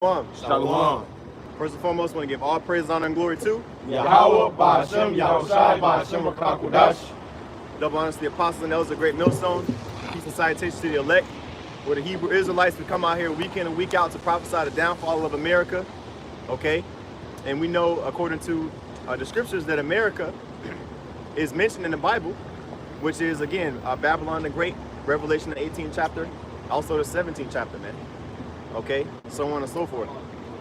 Shalom. First and foremost, I want to give all praise, honor, and glory to Yahweh, Ba'ashem, Yahushai, Ba'ashem, Rakakudash. double honors to the apostles and elders of Great Millstone. Peace and salutations to the elect. We're the Hebrew Israelites. We come out here week in and week out to prophesy the downfall of America. Okay? And we know, according to the scriptures, that America is mentioned in the Bible, which is, again, Babylon the Great, Revelation, the 18th chapter, also the 17th chapter, man. Okay? So on and so forth.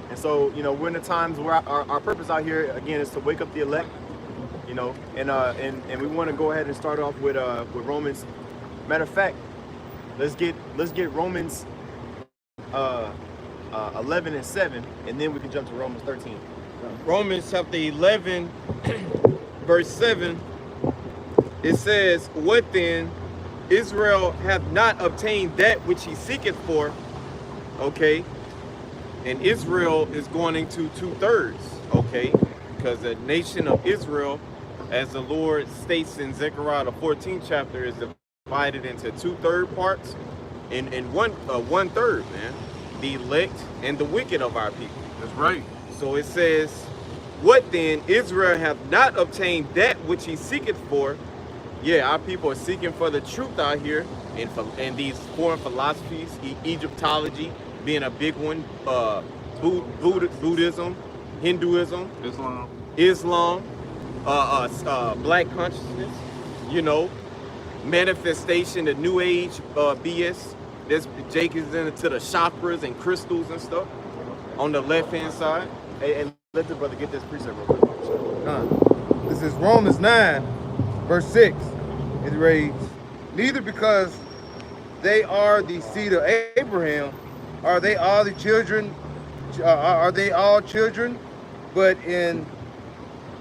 And so, you know, we're in the times where our purpose out here, again, is to wake up the elect, you know, and we want to go ahead and start off with Romans. Matter of fact, let's get Romans 11 and 7, and then we can jump to Romans 13. Romans chapter 11, verse 7, it says, "What then? Israel hath not obtained that which he seeketh for." Okay? And Israel is going into 2/3, okay? Because the nation of Israel, as the Lord states in Zechariah the 14th chapter, is divided into 2/3 parts and 1/3, man. The elect and the wicked of our people. That's right. So it says, "What then? Israel hath not obtained that which he seeketh for." Yeah, our people are seeking for the truth out here, and these foreign philosophies, Egyptology being a big one, Buddhism, Hinduism, Islam, black consciousness, you know, manifestation, the New Age BS. Jake is into the chakras and crystals and stuff on the left hand side. Hey, let the brother get this precept real quick. This is Romans 9, verse 6. It reads, "Neither because they are the seed of Abraham are they all the children, are they all children, but in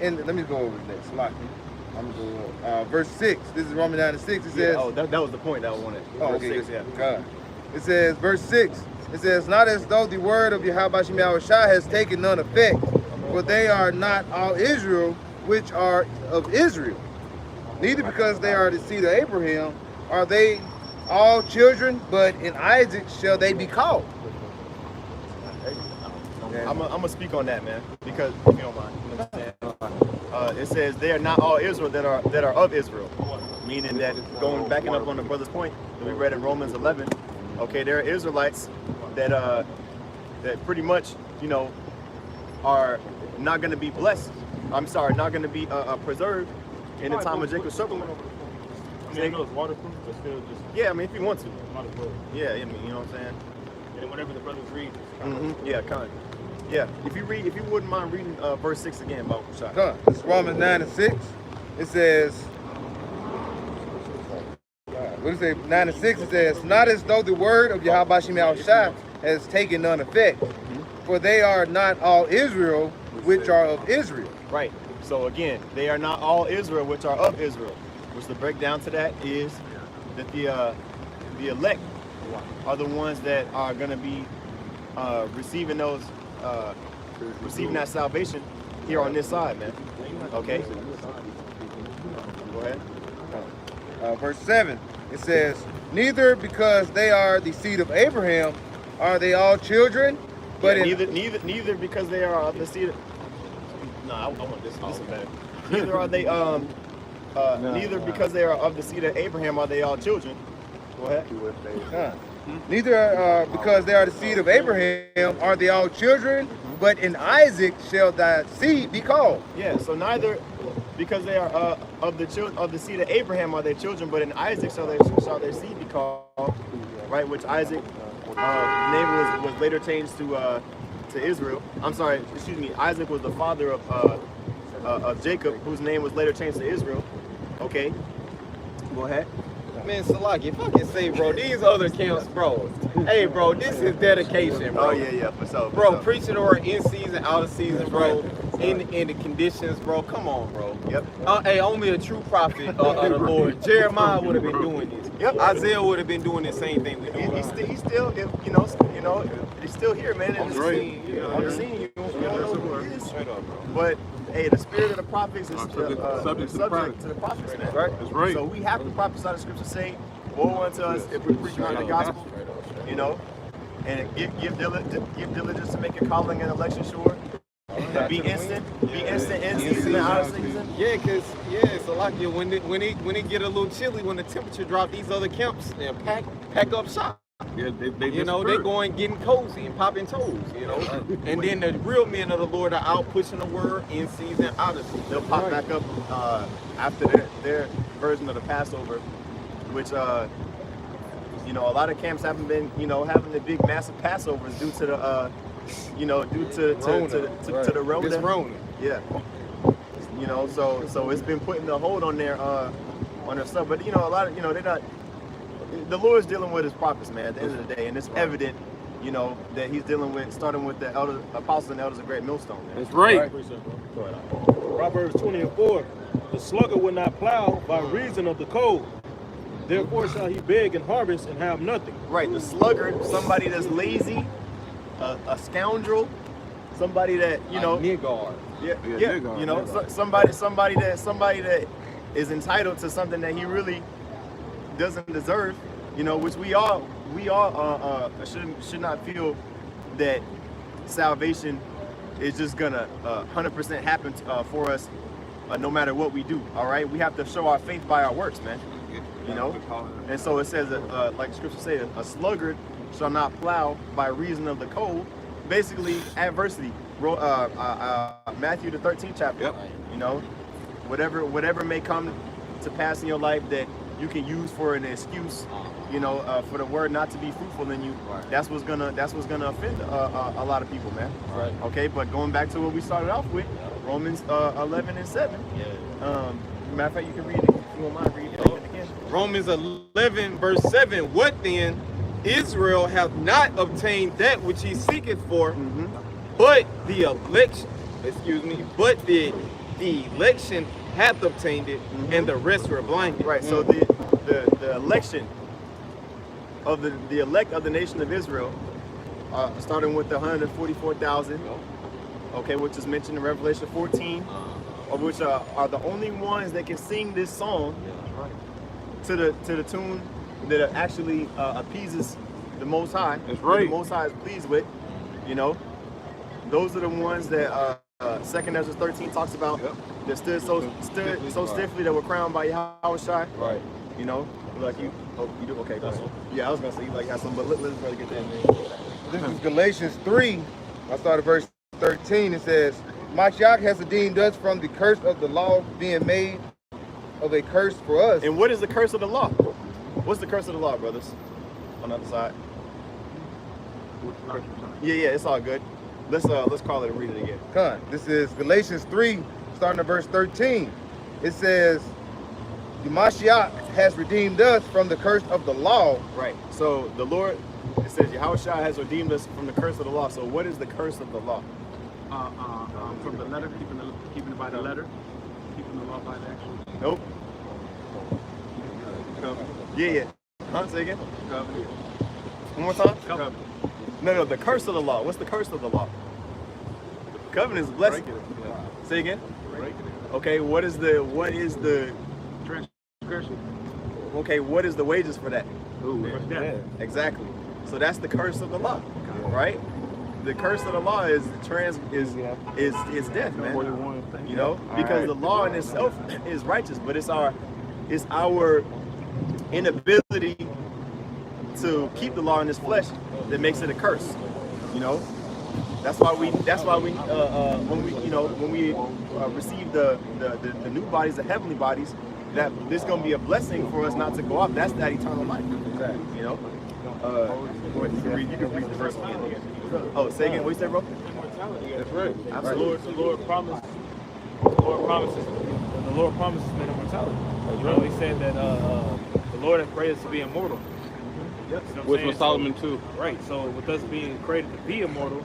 let me go over the next slide. I'm going to go verse 6. This is Romans 9 and 6. It says, that was the point that I wanted. Oh, Verse okay, 6, yeah. God. It says, verse 6, it says, "Not as though the word of Yahweh Yahushai has taken none effect, for they are not all Israel, which are of Israel. Neither because they are the seed of Abraham are they all children, but in Isaac shall they be called." I'm gonna speak on that, man, because if you don't mind, you know what I'm saying? It says they are not all Israel that are of Israel, meaning that backing up on the brother's point that we read in Romans 11. Okay, there are Israelites that that pretty much, you know, are not going to be blessed. I'm sorry, not going to be preserved in the time of Jacob's trouble. I mean, I know it's waterproof, but still just. Yeah, I mean, if you want to. Might as well. Yeah, I mean, you know what I'm saying? And whatever the brothers read. Yeah, kind of. Yeah, if you wouldn't mind reading verse 6 again, Baruch Shai. This is Romans 9 and 6. It says, what does it say? 9 and 6, it says, "Not as though the word of Yahweh Yahushai has taken none effect, for they are not all Israel, which are of Israel." Right. So again, they are not all Israel, which are of Israel. Which the breakdown to that is that the elect are the ones that are going to be receiving that salvation here on this side, man. Okay. Go ahead. Verse 7, it says, "Neither because they are the seed of Abraham are they all children, but neither because they are of the seed. No, I want this. This is better. Neither are they neither because they are of the seed of Abraham are they all children. Go ahead. Neither because they are the seed of Abraham are they all children, but in Isaac shall thy seed be called." Yeah. So neither because they are of the seed of Abraham are their children, but in Isaac shall their seed be called. Right, which Isaac name was later changed to Israel. I'm sorry, excuse me. Isaac was the father of Jacob, whose name was later changed to Israel. Okay. Go ahead. Man, Salaki, if I can say, bro, these other camps, bro. Hey, bro, this is dedication, bro. Oh yeah, for sure. Bro, preaching or in season, out of season, bro. In the conditions, bro. Come on, bro. Yep. Hey, only a true prophet of the Lord. Jeremiah would have been doing this. Yep. Isaiah would have been doing the same thing we do. He's still, he's still here, man. On the scene, you don't know who he is. But hey, the spirit of the prophets is subject to the prophets, man. Right? That's right. So we have to prophesy the scriptures say, "Woe unto us if we're preaching on the gospel," you know. and give diligence to make your calling and election sure. Be instant in season and out of season. Yeah, cause it's a lot. When it get a little chilly, when the temperature drop, these other camps they pack up shop. Yeah, they You know, they going getting cozy and popping toes. You know, and then the real men of the Lord are out pushing the word in season, out of season. They'll pop back up after their version of the Passover, which you know, a lot of camps haven't been, you know, having the big massive Passovers due to the you know, due to the Rona. This Rona. Yeah. You know, so it's been putting the hold on their stuff. But you know, a lot of, you know, they're not. The Lord's dealing with his prophets, man, at the end of the day, and it's evident, you know, that he's dealing with, starting with the apostles and elders of Great Millstone. Man. That's right. Proverbs 20:4. The sluggard will not plow by reason of the cold. Therefore shall he beg and harvest and have nothing. Right, the sluggard, somebody that's lazy, a scoundrel, somebody that, you know, Nigard. yeah, you know, somebody that is entitled to something that he really doesn't deserve, you know, which we all should not feel that salvation is just gonna 100% happen for us no matter what we do. All right, we have to show our faith by our works, man. You know, and so it says like Scripture says, a sluggard shall not plow by reason of the cold. Basically, adversity. Matthew the 13th chapter. Yep. You know, whatever may come to pass in your life that you can use for an excuse, you know, for the word not to be fruitful in you. Right. That's what's gonna offend a lot of people, man. Right. Okay, but going back to what we started off with, Romans 11:7. Matter of fact, you can read it if you don't mind reading it again. Romans 11 verse 7. What then? Israel hath not obtained that which he seeketh for, but the election. But the election hath obtained it, and the rest were blinded. Right. So the election of the elect of the nation of Israel, starting with the 144,000, okay, which is mentioned in Revelation 14, of which are the only ones that can sing this song to the tune that actually appeases the Most High. That's that right. The Most High is pleased with, you know. Those are the ones that 2nd Ezra 13 talks about. That stood so stiffly that were crowned by Yahushua. Right. You know, like you. Oh, you do okay. Go ahead. Yeah, I was gonna say you like have some, but let's try to get that. This is Galatians 3. I started verse 13. It says, Mashiach has redeemed us from the curse of the law, being made of a curse for us. And what is the curse of the law? What's the curse of the law, brothers? On the other side. Yeah, it's all good. Let's call it and read it again. Come on. This is Galatians 3, starting at verse 13. It says, the Mashiach has redeemed us from the curse of the law. Right. So the Lord, it says Yahushua has redeemed us from the curse of the law. So what is the curse of the law? From the letter, keeping it by the letter, keeping the law by the action. Nope. Yeah. Huh? Say again? Covenant. One more time? Covenant. No, the curse of the law. What's the curse of the law? Covenant is blessing. Say again? Okay, what is the Transgression. okay, what is the wages for that? Death. Exactly. So that's the curse of the law, right? The curse of the law is death, man. You know, because the law in itself is righteous, but it's our inability to keep the law in this flesh that makes it a curse. You know, that's why we when we receive the new bodies, the heavenly bodies, that there's going to be a blessing for us not to go off. That's that eternal life. You know. You can read the verse again. Oh, say again. What you say, bro? That's right. Absolutely. The Lord promises men immortality. You know, he said that the Lord has created us to be immortal. Yep. You know what I'm Which saying? was Solomon too. Right. So with us being created to be immortal,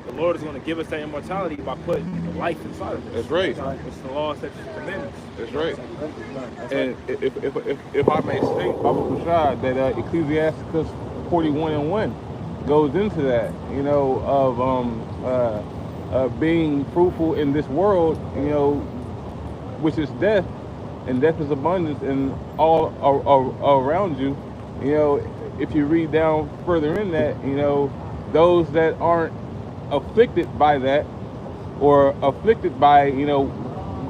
the Lord is going to give us that immortality by putting life inside of us. That's right. It's the law, statutes, and commandments. That's right. And if I may state, Abu Rashad, that Ecclesiasticus 41:1 goes into that, you know, of being fruitful in this world, you know, which is death, and death is abundance, and all around you, you know, if you read down further in that, you know, those that aren't afflicted by that or afflicted by, you know,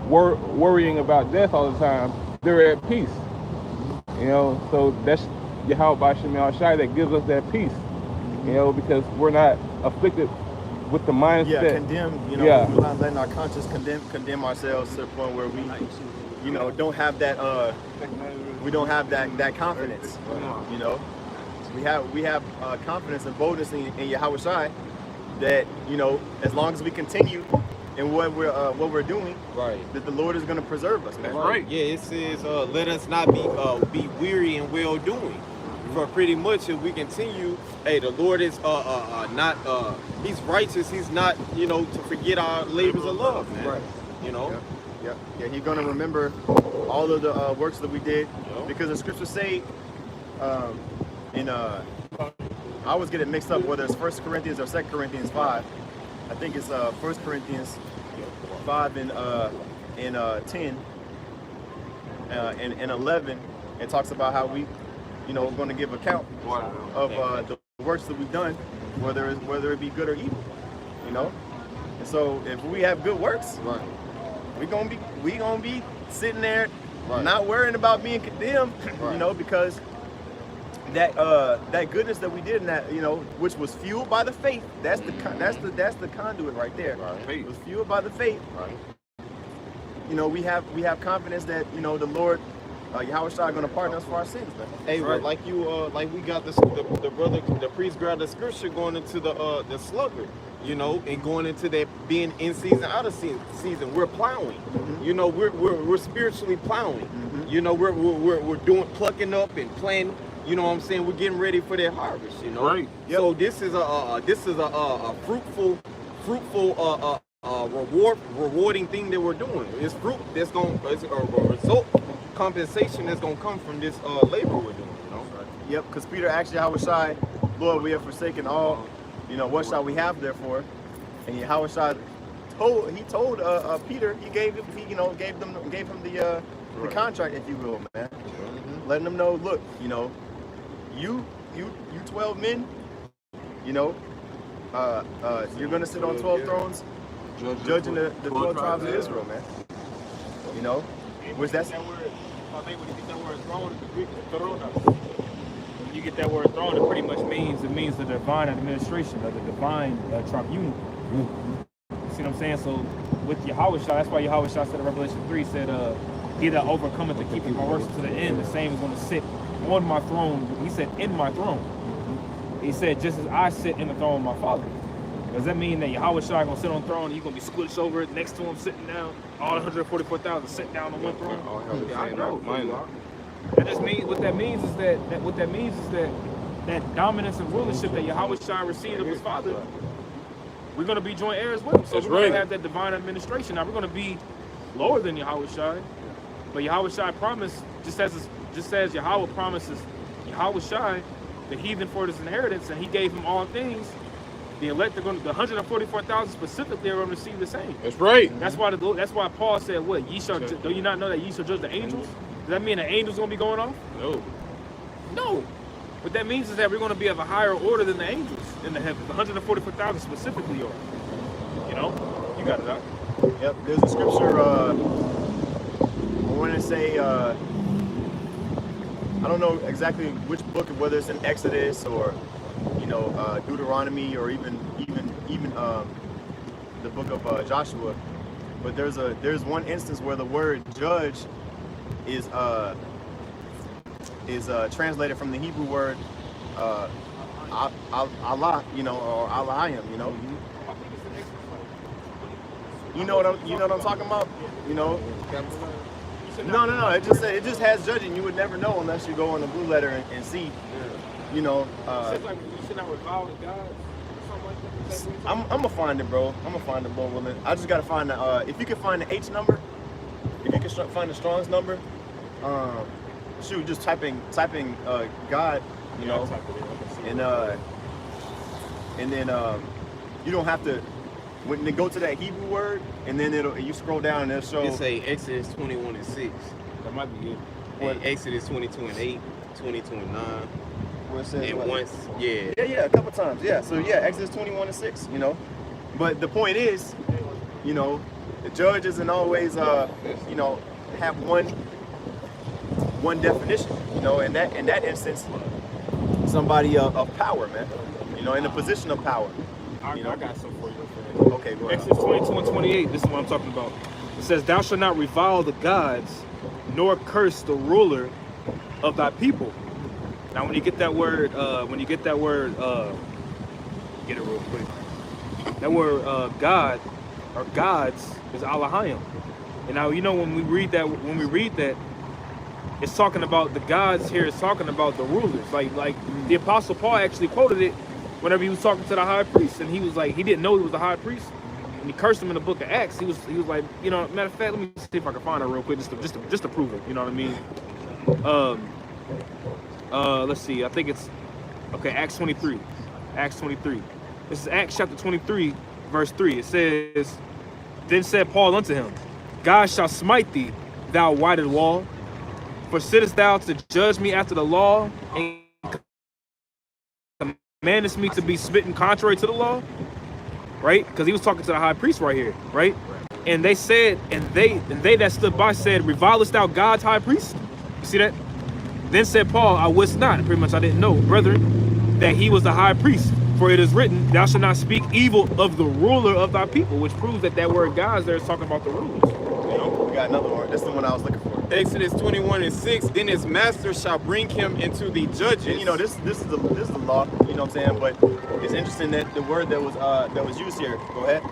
worrying about death all the time, they're at peace. You know, so that's Yahweh Shem Shai that gives us that peace. You know, because we're not afflicted with the mindset. Condemn, you know, Yeah. we're not letting our conscience condemn ourselves to the point where we, you know, don't have that we don't have that confidence. You know, we have confidence and boldness in Yahweh Shai that, you know, as long as we continue in what we're doing, Right. that the Lord is going to preserve us, man. Right. Yeah, it says, let us not be weary in well doing. For pretty much, if we continue, hey, the Lord is not He's righteous. He's not, you know, to forget our labors of love, man. Right. You know. Yeah. He's going to remember all of the works that we did, because the scriptures say, I always get it mixed up whether it's 1 Corinthians or 2 Corinthians 5. I think it's 1 Corinthians 5 and 10 and 11. It talks about how we, you know, we're going to give account of the works that we've done, whether it be good or evil, you know. And so if we have good works, we gonna be sitting there, not worrying about being condemned, you know, because that goodness that we did in that, you know, which was fueled by the faith. That's the conduit right there. It was fueled by the faith. You know, we have confidence that, you know, the Lord, Yahweh Shai, going to pardon us for our sins, man. Hey, like we got the brother, the priest grabbed the scripture going into the sluggard, you know, and going into that being in season, out of season. We're plowing, you know, we're spiritually plowing, you know, we're doing plucking up and planting. You know what I'm saying? We're getting ready for that harvest, you know. Right. Yep. So this is a fruitful rewarding thing that we're doing. It's fruit that's it's a result compensation that's gonna come from this labor we're doing, you know. Yep. Because Peter asked Yahweh Shai, Lord, we have forsaken all. You know, what shall we have therefore? And Yahweh Shai told Peter, he gave him the contract, if you will, man. Letting them know, look, you know, you 12 men, you know, you're gonna sit on 12 thrones, judging the 12 tribes of Israel, man. You know, which that's that word. I think when you get that word throne, the Greek is thronos. When you get that word throne, it pretty much means the divine administration or the divine tribunal. See what I'm saying? So with Yahweh Shai, that's why Yahweh Shai said in Revelation 3 said, he that overcometh to keep my works to the end, the same is going to sit on my throne. He said, in my throne. He said, just as I sit in the throne of my Father. Does that mean that Yahweh Shai going to sit on the throne and you're going to be squished over next to him sitting down? All 144,000 sitting down on one throne? Yeah, I know. That just means, what that means is that dominance and rulership that Yahweh Shai received of his Father, we're going to be joint heirs with him. So we're going to have that divine administration. Now we're going to be lower than Yahweh Shai. But Yahweh Shai promised, just as Yahweh promises Yahweh Shai the heathen for his inheritance, and he gave him all things, the elect are going to, the 144,000 specifically are going to receive the same. That's right. That's why Paul said, what, ye shall, do you not know that ye shall judge the angels? Does that mean the angels going to be going off? No. What that means is that we're going to be of a higher order than the angels in the heavens. The 144,000 specifically are. You know? You got it out. Yep, there's a scripture, I want to say, I don't know exactly which book, whether it's in Exodus or, you know, Deuteronomy or even the book of Joshua, but there's one instance where the word judge is translated from the Hebrew word Allah, you know, or Allahim, you know. You know what I'm talking about? You know. No. It just has judging. You would never know unless you go on the blue letter and see. You know. It's like you should not revile to God. I'm gonna find it, bro. I'm gonna find it, Lord willing. I just gotta find the. If you can find the H number, if you can find the Strong's number, shoot, just typing God, you know, and then you don't have to. When they go to that Hebrew word, and then you scroll down and it'll show. It say Exodus 21:6. That might be it. And Exodus 22:8, 22:9. where it says And what? once, yeah. Yeah, a couple times. Yeah. So yeah, Exodus 21:6. You know, but the point is, you know, the judge isn't always you know, have one definition. You know, in that instance, somebody of power, man. You know, in a position of power. I You know? got something for you. Okay, go ahead. Exodus 22 and 28, this is what I'm talking about. It says, "Thou shalt not revile the gods, nor curse the ruler of thy people." Now, when you get that word, get it real quick. That word God or gods is Alahayim. And now, you know, when we read that, it's talking about the gods here. It's talking about the rulers. Like the Apostle Paul actually quoted it whenever he was talking to the high priest, and he was like, he didn't know he was the high priest, and he cursed him in the book of Acts. He was like, you know, matter of fact, let me see if I can find it real quick, just to prove it. You know what I mean? Let's see. I think it's okay. Acts 23. Acts 23. This is Acts chapter 23, verse 3. It says, "Then said Paul unto him, God shall smite thee, thou whited wall. For sittest thou to judge me after the law, and commandest me to be smitten contrary to the law?" Right? Because he was talking to the high priest right here, right? And they said, and they that stood by said, "Revilest thou God's high priest?" You see that? Then said Paul, "I wist not," pretty much I didn't know, brethren, "that he was the high priest. For it is written, thou shalt not speak evil of the ruler of thy people," which proves that word gods there is talking about the rulers. You know, we got another one. That's the one I was looking for. Exodus 21 and 6, "Then his master shall bring him into the judges." And you know, this is the law. You know what I'm saying? But it's interesting that the word that was used here. Go ahead.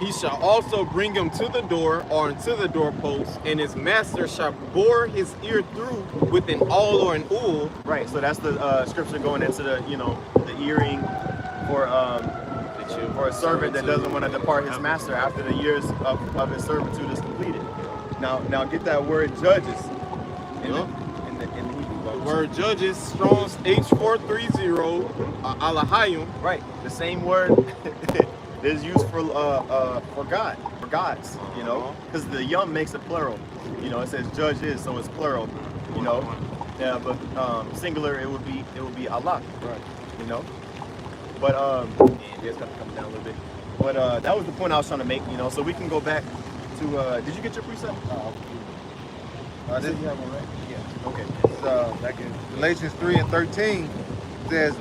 "He shall also bring him to the door or unto the doorpost, and his master shall bore his ear through with an awl or an ool." Right. So that's the scripture going into the the earring for a servant that doesn't want to depart his master after the years of his servitude is completed. Now get that word judges in the Hebrew. Word judges, Strong's H430, Alahayim. Right. The same word is used for God, for gods. You know, because the yum makes it plural. You know, it says judges, so it's plural. You know, yeah, but singular it would be Allah. Right. You know. But it's gonna come down a little bit. But that was the point I was trying to make, you know. So we can go back to. Did you get your precept? This, you have one, right? Yeah. Okay. it's, back in Galatians 3 and 13 says,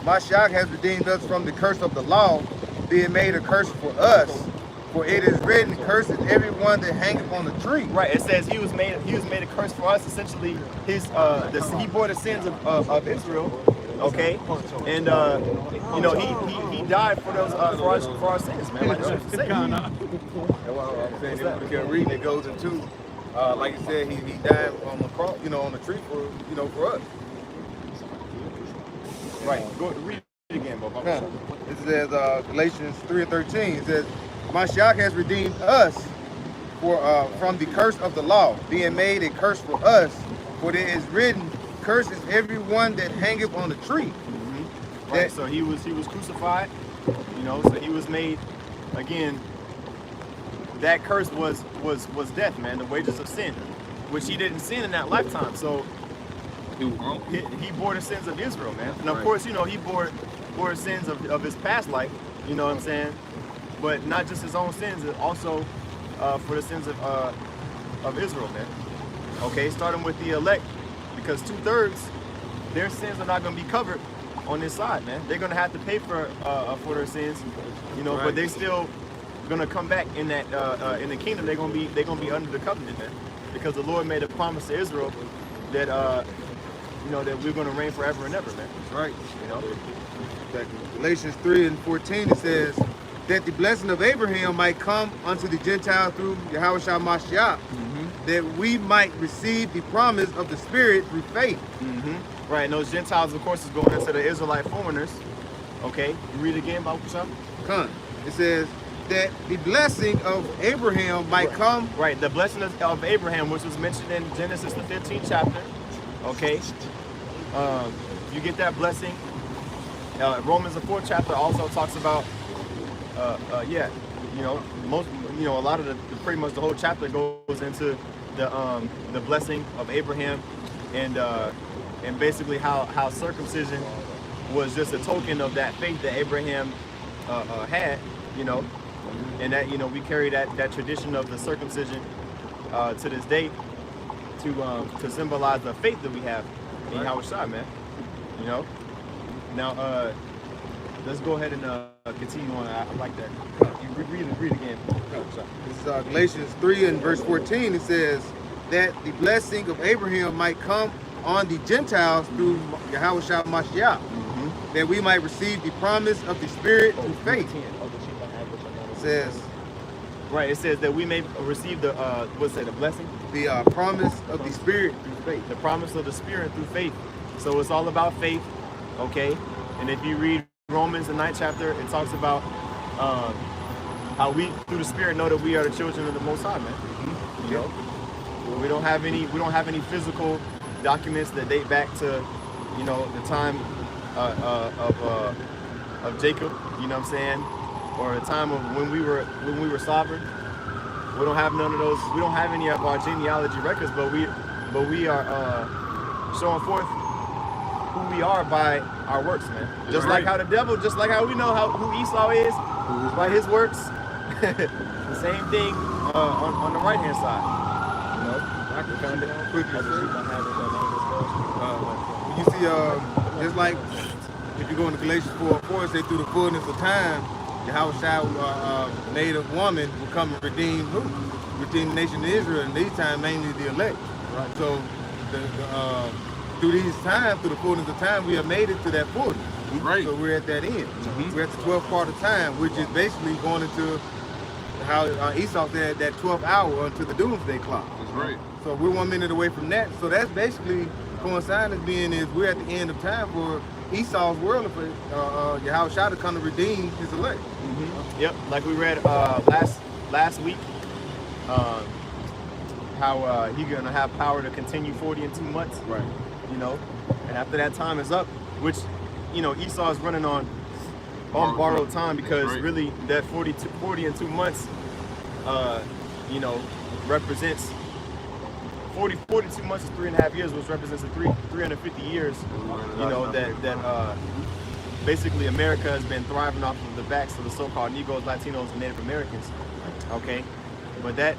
Mashiach has redeemed us from the curse of the law, being made a curse for us. For it is written, "Cursed is everyone that hangeth on the tree." Right. It says he was made a curse for us. Essentially, he bore the sins of Israel. Okay, and you know he died for those for our sins, man. Like the scripture says. That's why I'm saying if we can read, it goes into, like you said, he died on the cross, on the tree for us. Right. Go read it again, Bob. It says Galatians 3 and 13. It says, Mashiach has redeemed us from the curse of the law, being made a curse for us. For it is written, "Cursed is everyone that hangeth on the tree." Mm-hmm. Right. So he was crucified. You know, so he was made again. That curse was death, man. The wages of sin, which he didn't sin in that lifetime. So he bore the sins of Israel, man. And of course, he bore the sins of his past life. You know what I'm saying? But not just his own sins, also for the sins of Israel, man. Okay, starting with the elect, because 2/3 their sins are not going to be covered on this side, man. They're going to have to pay for their sins, but they still going to come back in that in the kingdom. They're going to be under the covenant, man, because the Lord made a promise to Israel that that we're going to reign forever and ever, man. That's right. Galatians 3 and 14 it says that the blessing of Abraham might come unto the Gentiles through Yahushua Mashiach, that we might receive the promise of the Spirit through faith. Right, and those Gentiles, of course, is going into the Israelite foreigners. Okay, you read it again, Baruch Hashem? Come. It says that the blessing of Abraham might come. Right, the blessing of Abraham, which was mentioned in Genesis the 15th chapter. Okay, you get that blessing. Romans the 4th chapter also talks about. A lot of pretty much the whole chapter goes into the blessing of Abraham, and and basically how circumcision was just a token of that faith that Abraham had, you know, and that, you know, we carry that tradition of the circumcision to this day to symbolize the faith that we have in Yahushua, man. You know. Now, let's go ahead and continue on. I like that. You read again. This is Galatians 3 and verse 14. It says that the blessing of Abraham might come on the Gentiles through Yahushua Mashiach, that we might receive the promise of the Spirit through faith. It says, right. It says that we may receive the the blessing, the promise of the Spirit through faith. The promise of the Spirit through faith. So it's all about faith, okay? And if you read Romans, the 9th chapter, it talks about how we, through the Spirit, know that we are the children of the Most High, man. You know, we don't have any physical documents that date back to, you know, the time of Jacob. You know what I'm saying? Or the time of when we were sovereign. We don't have none of those. We don't have any of our genealogy records, but we are showing forth who we are by our works, man. Just like how the devil, just like how we know who Esau is by his works. The same thing on the right hand side. You know, I can kind of quickly. You see, just like if you go into Galatians 4:4, it say through the fullness of time, Yahushua made a woman will come and redeem who? Redeem the nation of Israel, and these times mainly the elect. Right. So through these times, through the fullness of time, we have made it to that fullness. Right. So we're at that end. We're at the 12th part of time, which is basically going into how Esau said that 12th hour until the doomsday clock. That's right. So we're 1 minute away from that. So that's basically coinciding being is we're at the end of time for Esau's world for Yahushua to come to redeem his elect. Yep, like we read last week, how he's gonna have power to continue 40 and 2 months. Right. You know, and after that time is up, which, you know, Esau is running on borrowed time, because really that 40 and 2 months, you know, represents 42 months is 3.5 years, which represents 350 years. You know, that basically America has been thriving off of the backs of the so-called Negroes, Latinos, and Native Americans. Okay, but that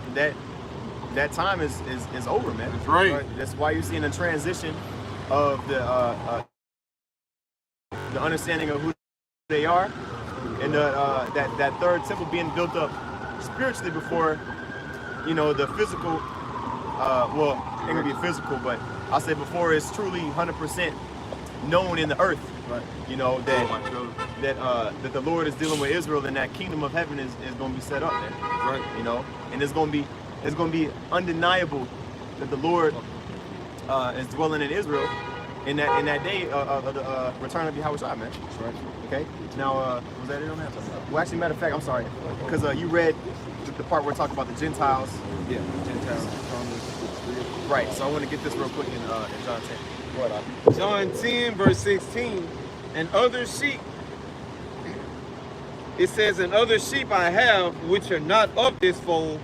time is over, man. That's right. That's why you're seeing a transition of the understanding of who they are, and that third temple being built up spiritually before, you know, the physical. Well, it ain't gonna be physical, but I'll say before it's truly 100% known in the earth. Right. You know that the Lord is dealing with Israel, and that kingdom of heaven is going to be set up there. Right. You know, and it's going to be undeniable that the Lord is dwelling in Israel in that day of the return of Yahushua, man. That's right. Okay. Now, was that it on that? Well, actually, matter of fact, I'm sorry, because you read the part where it talked about the Gentiles. Yeah, Gentiles. Right. So I want to get this real quick in John 10. John 10, verse 16, and other sheep, it says, and other sheep I have, which are not of this fold,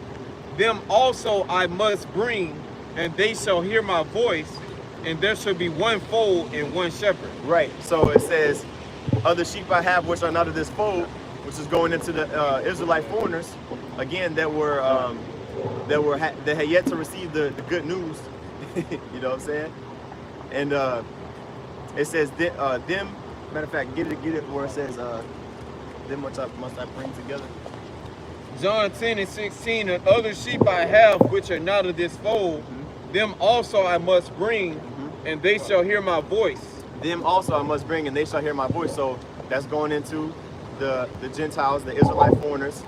them also I must bring, and they shall hear my voice, and there shall be one fold and one shepherd. Right. So it says, other sheep I have, which are not of this fold, which is going into the Israelite foreigners, again, that had yet to receive the good news. You know what I'm saying? And it says them. Matter of fact, get it where it says them must I bring together. John 10 and 16, and other sheep I have, which are not of this fold, them also I must bring, and they shall hear my voice. Them also I must bring, and they shall hear my voice. So that's going into the Gentiles, the Israelite foreigners,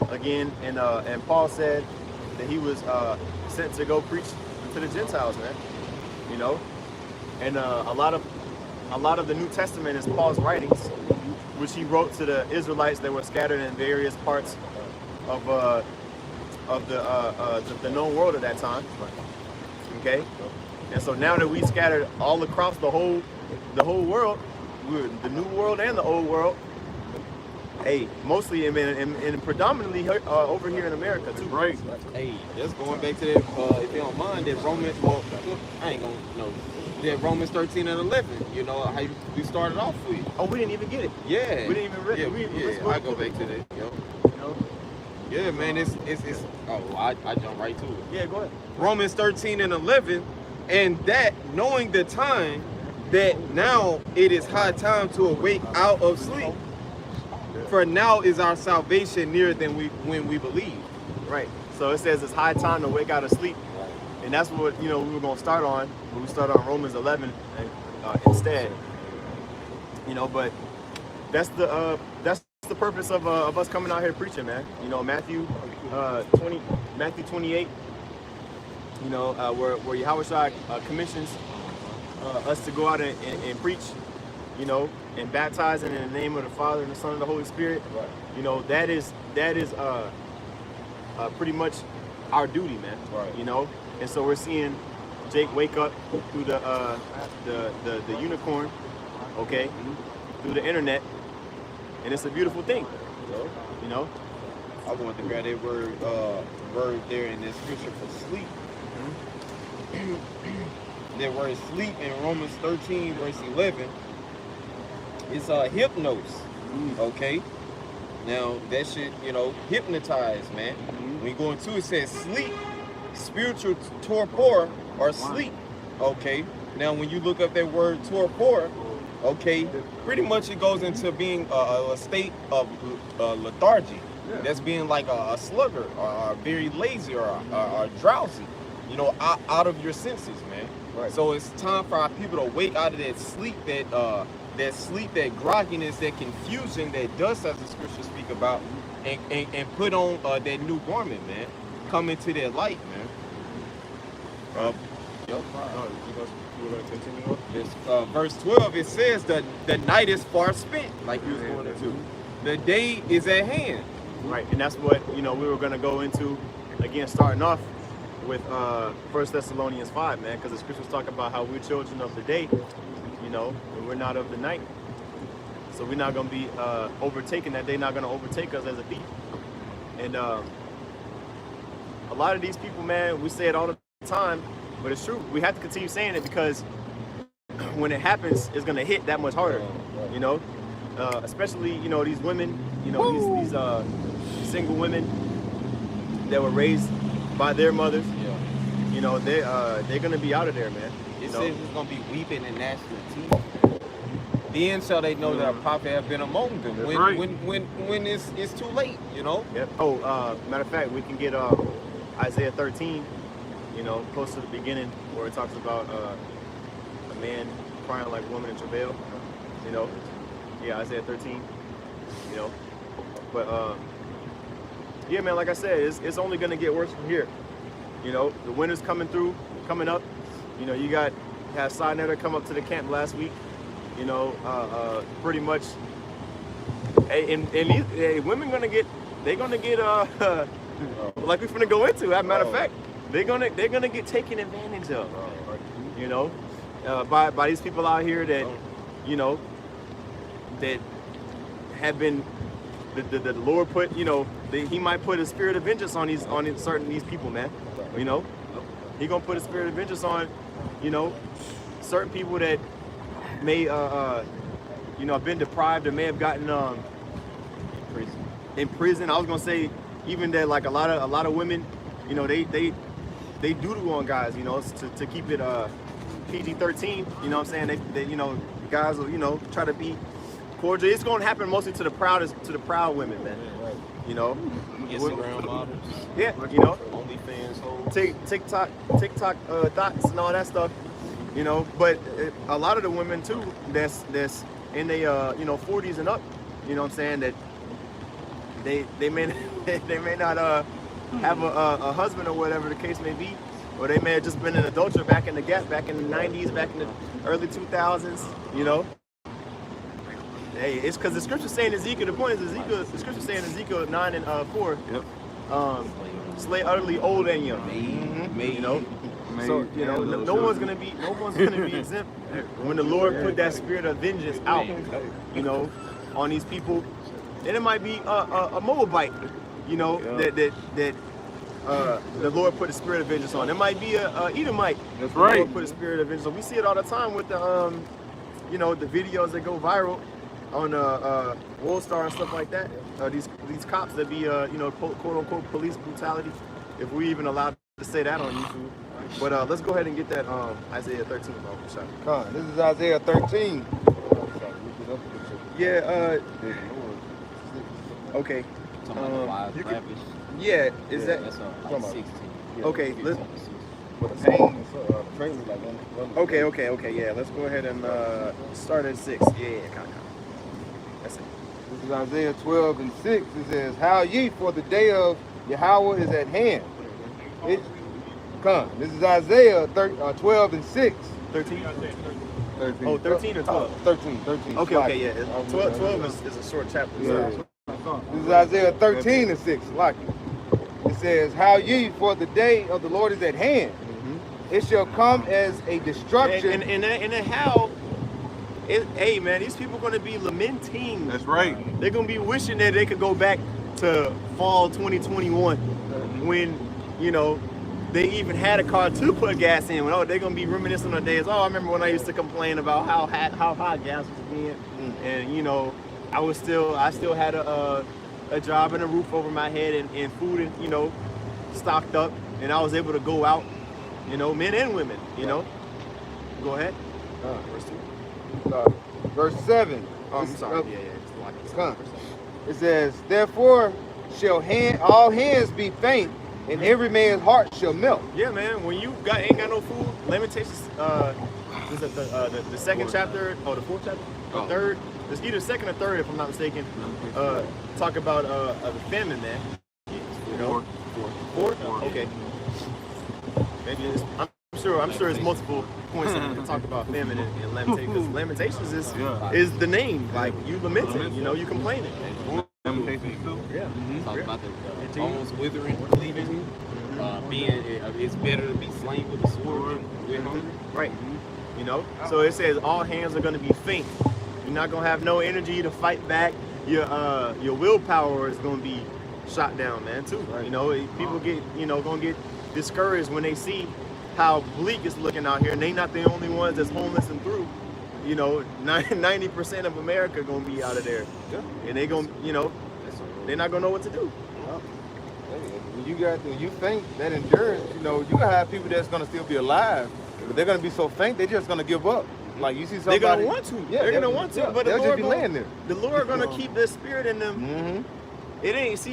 again. And Paul said that he was sent to go preach to the Gentiles, man. You know, and a lot of the New Testament is Paul's writings, which he wrote to the Israelites that were scattered in various parts of the known world at that time. Okay, and so now that we scattered all across the whole world, the New World and the Old World. Hey, mostly and predominantly over here in America too. Right. Hey, just going back to that, if you don't mind, that Romans. Well, I ain't gonna that Romans 13 and 11. You know how we started off with. Oh, we didn't even get it. Yeah. We didn't even read it. Yeah, I go back to that. Yo. You know? Yeah, man. It's. Oh, I jump right to it. Yeah, go ahead. Romans 13 and 11, and that knowing the time that now it is high time to awake out of sleep. For now is our salvation nearer than when we believe. Right. So it says it's high time to wake out of sleep. And that's what, you know, we were going to start on. We start on Romans 11 instead. You know, but that's the purpose of us coming out here preaching, man. You know, Matthew 28. You know, where Yahushua commissions us to go out and preach. You know, and baptizing in the name of the Father and the Son and the Holy Spirit. Right. You know, that is pretty much our duty, man. Right. You know, and so we're seeing Jake wake up through the unicorn, okay, through the internet, and it's a beautiful thing. You know. I want to grab that word there in this scripture for sleep. That word sleep in Romans 13 verse 11. It's hypnos, okay? Now, that should, you know, hypnotize, man. When you go into it, says sleep, spiritual torpor, or sleep, okay? Now, when you look up that word torpor, okay, pretty much it goes into being a state of lethargy. That's being like a slugger, or very lazy, or drowsy, you know, out of your senses, man. Right. So it's time for our people to wake out of that sleep, that sleep, that grogginess, that confusion that dust, as the scriptures speak about, and put on that new garment, man. Come into that light, man. You want to continue on? This, verse 12, it says the night is far spent, like you was going into. The day is at hand. Right, and that's what, you know, we were going to go into, again, starting off with 1 Thessalonians 5, man, because the scriptures talk about how we're children of the day, you know, and we're not of the night. So we're not going to be overtaken. That day not going to overtake us as a thief. And a lot of these people, man, we say it all the time, but it's true. We have to continue saying it because when it happens, it's going to hit that much harder, you know, especially, you know, these women, you know, these single women that were raised by their mothers. You know, they're going to be out of there, man. It says it's going to be weeping and gnashing of teeth. Then shall they know that a prophet have been among them. When it's too late, you know? Yep. Oh, matter of fact, we can get Isaiah 13, you know, close to the beginning, where it talks about a man crying like a woman in travail, you know? Yeah, Isaiah 13, you know? But, yeah, man, like I said, it's only going to get worse from here. You know, the winter's coming up. You know, you had Sinetter come up to the camp last week. You know, pretty much. And these women they're gonna get like we're gonna go into. As a matter of fact, they're gonna get taken advantage of. You know, by these people out here that, you know, that have been the Lord put, you know, he might put a spirit of vengeance on these people, man. You know, he gonna put a spirit of vengeance on, you know, certain people that may you know, have been deprived or may have gotten in prison. I was gonna say even that, like a lot of women, you know, they doodle on guys, you know, to keep it PG-13. You know what I'm saying? They you know, guys will, you know, try to be cordial. It's gonna happen mostly to the proud women, man. You know, Instagram models. Yeah, you know, OnlyFans hoes. TikTok thoughts and all that stuff, you know. But a lot of the women too, that's in their you know, 40s and up, you know what I'm saying, that they may not have a husband or whatever the case may be, or they may have just been an adulterer back in the gap, back in the 90s, back in the early 2000s, you know. Hey, it's because the scripture saying Ezekiel. The point is the scripture saying Ezekiel 9 and 4. Yep. Slay utterly old and young. You know. So you know, no one's gonna be exempt when the Lord put that spirit of vengeance out. You know, on these people, and it might be a Moabite. You know, that the Lord put a spirit of vengeance on. It might be a Edomite. That's The right. Lord put a spirit of vengeance on. We see it all the time with the you know, the videos that go viral on World Star and stuff like that. These cops that be you know, quote unquote police brutality, if we even allowed to say that on YouTube. But let's go ahead and get that Isaiah 13 shot. Con, this is Isaiah 13. Yeah. Okay. You can, yeah. Is that? Okay. Let's. Okay. Yeah. Let's go ahead and start at 6. Yeah. That's it. This is Isaiah 12 and 6. It says, "How ye, for the day of Yahweh is at hand." Come. This is Isaiah 12 and 6. 13. 13. Oh, 13 or 12? 13. Okay. Yeah. 12 is a short chapter. Yeah. This is Isaiah 13 and 6. Like it says, "How ye, for the day of the Lord is at hand. It shall come as a destruction." And how? Hey man, these people gonna be lamenting. That's right. They're gonna be wishing that they could go back to fall 2021 when, you know, they even had a car to put gas in. Oh, they're gonna be reminiscing on days. Oh, I remember when I used to complain about how hot gas was being, and you know, I still had a job and a roof over my head and food, and you know, stocked up, and I was able to go out, you know, men and women, you know. Go ahead. Verse 7. Oh, I'm sorry. Come. It says, "Therefore shall all hands be faint, and every man's heart shall melt." Yeah, man. When you ain't got no food, Lamentations. Is it the second chapter? Oh, the fourth chapter, the third. It's either second or third, if I'm not mistaken. Talk about the famine, man. You know, fourth. Okay. Maybe it's. I'm sure it's multiple points that we can talk about famine and Lamentations. Because Lamentations is the name. Like you lamenting, you know, you complaining. Lamentations too. Yeah. Talk about the almost withering, leaving. Being it's better to be slain with a sword than with hunger. Right. You know. So it says all hands are going to be faint. You're not going to have no energy to fight back. Your willpower is going to be shot down, man. Too. Right. You know, people get going to get discouraged when they see how bleak it's looking out here, and they not the only ones that's homeless and through. You know, 90% of America gonna be out of there, and they gonna, you know, they're not gonna know what to do. When you think that endurance, you know, you gonna have people that's gonna still be alive, but they're gonna be so faint they're just gonna give up. Like you see somebody, they're gonna want to. Yeah, they're gonna want to, but they'll just be laying there. The Lord gonna keep this spirit in them. Mm-hmm. It ain't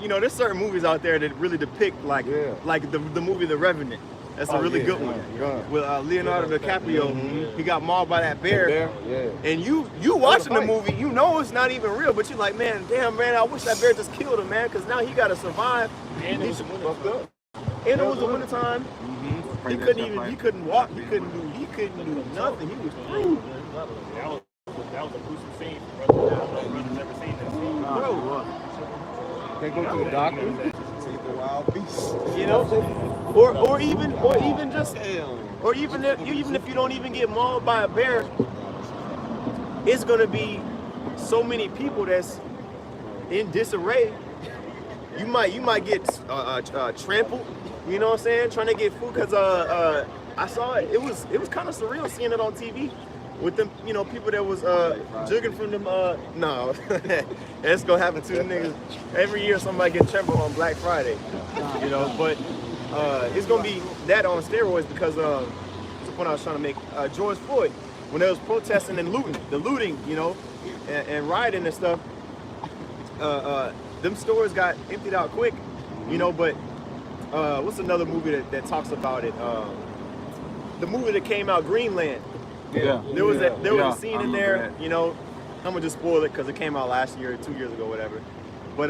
you know, there's certain movies out there that really depict like the movie The Revenant. That's a really good one. With Leonardo DiCaprio. He got mauled by that bear. And you watching the movie, you know it's not even real, but you're like, man, damn, man, I wish that bear just killed him, man, because now he got to survive. And it was the wintertime. He couldn't walk, he couldn't do nothing. He was through. That was a gruesome scene, brother. I've never seen that scene. Bro, can't go to the doctor. You know, or even if you don't even get mauled by a bear, it's gonna be so many people that's in disarray. You might get trampled. You know what I'm saying? Trying to get food, because I saw it. It was kind of surreal seeing it on TV. With them, you know, people that was jugging from them, no, that's gonna happen to the niggas. Every year somebody gets trampled on Black Friday, you know, but it's gonna be that on steroids, because that's the point I was trying to make. George Floyd, when they was protesting and looting, you know, and rioting and stuff, them stores got emptied out quick, you know, but what's another movie that talks about it? The movie that came out, Greenland. There was a scene in there, you know, I'm gonna just spoil it because it came out last year, 2 years ago, whatever. But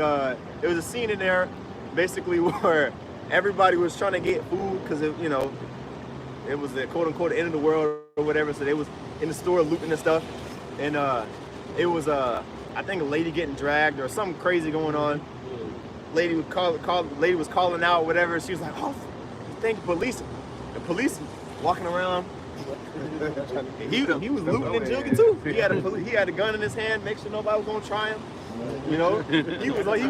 there was a scene in there, basically, where everybody was trying to get food because, you know, it was the quote unquote end of the world or whatever. So they was in the store looting and stuff, and it was I think a lady getting dragged or something crazy going on. Lady was calling out, whatever. She was like, "Oh, thank you, police." The police walking around. He was looting and jugging too. He had a gun in his hand, make sure nobody was gonna try him. You know, he was like,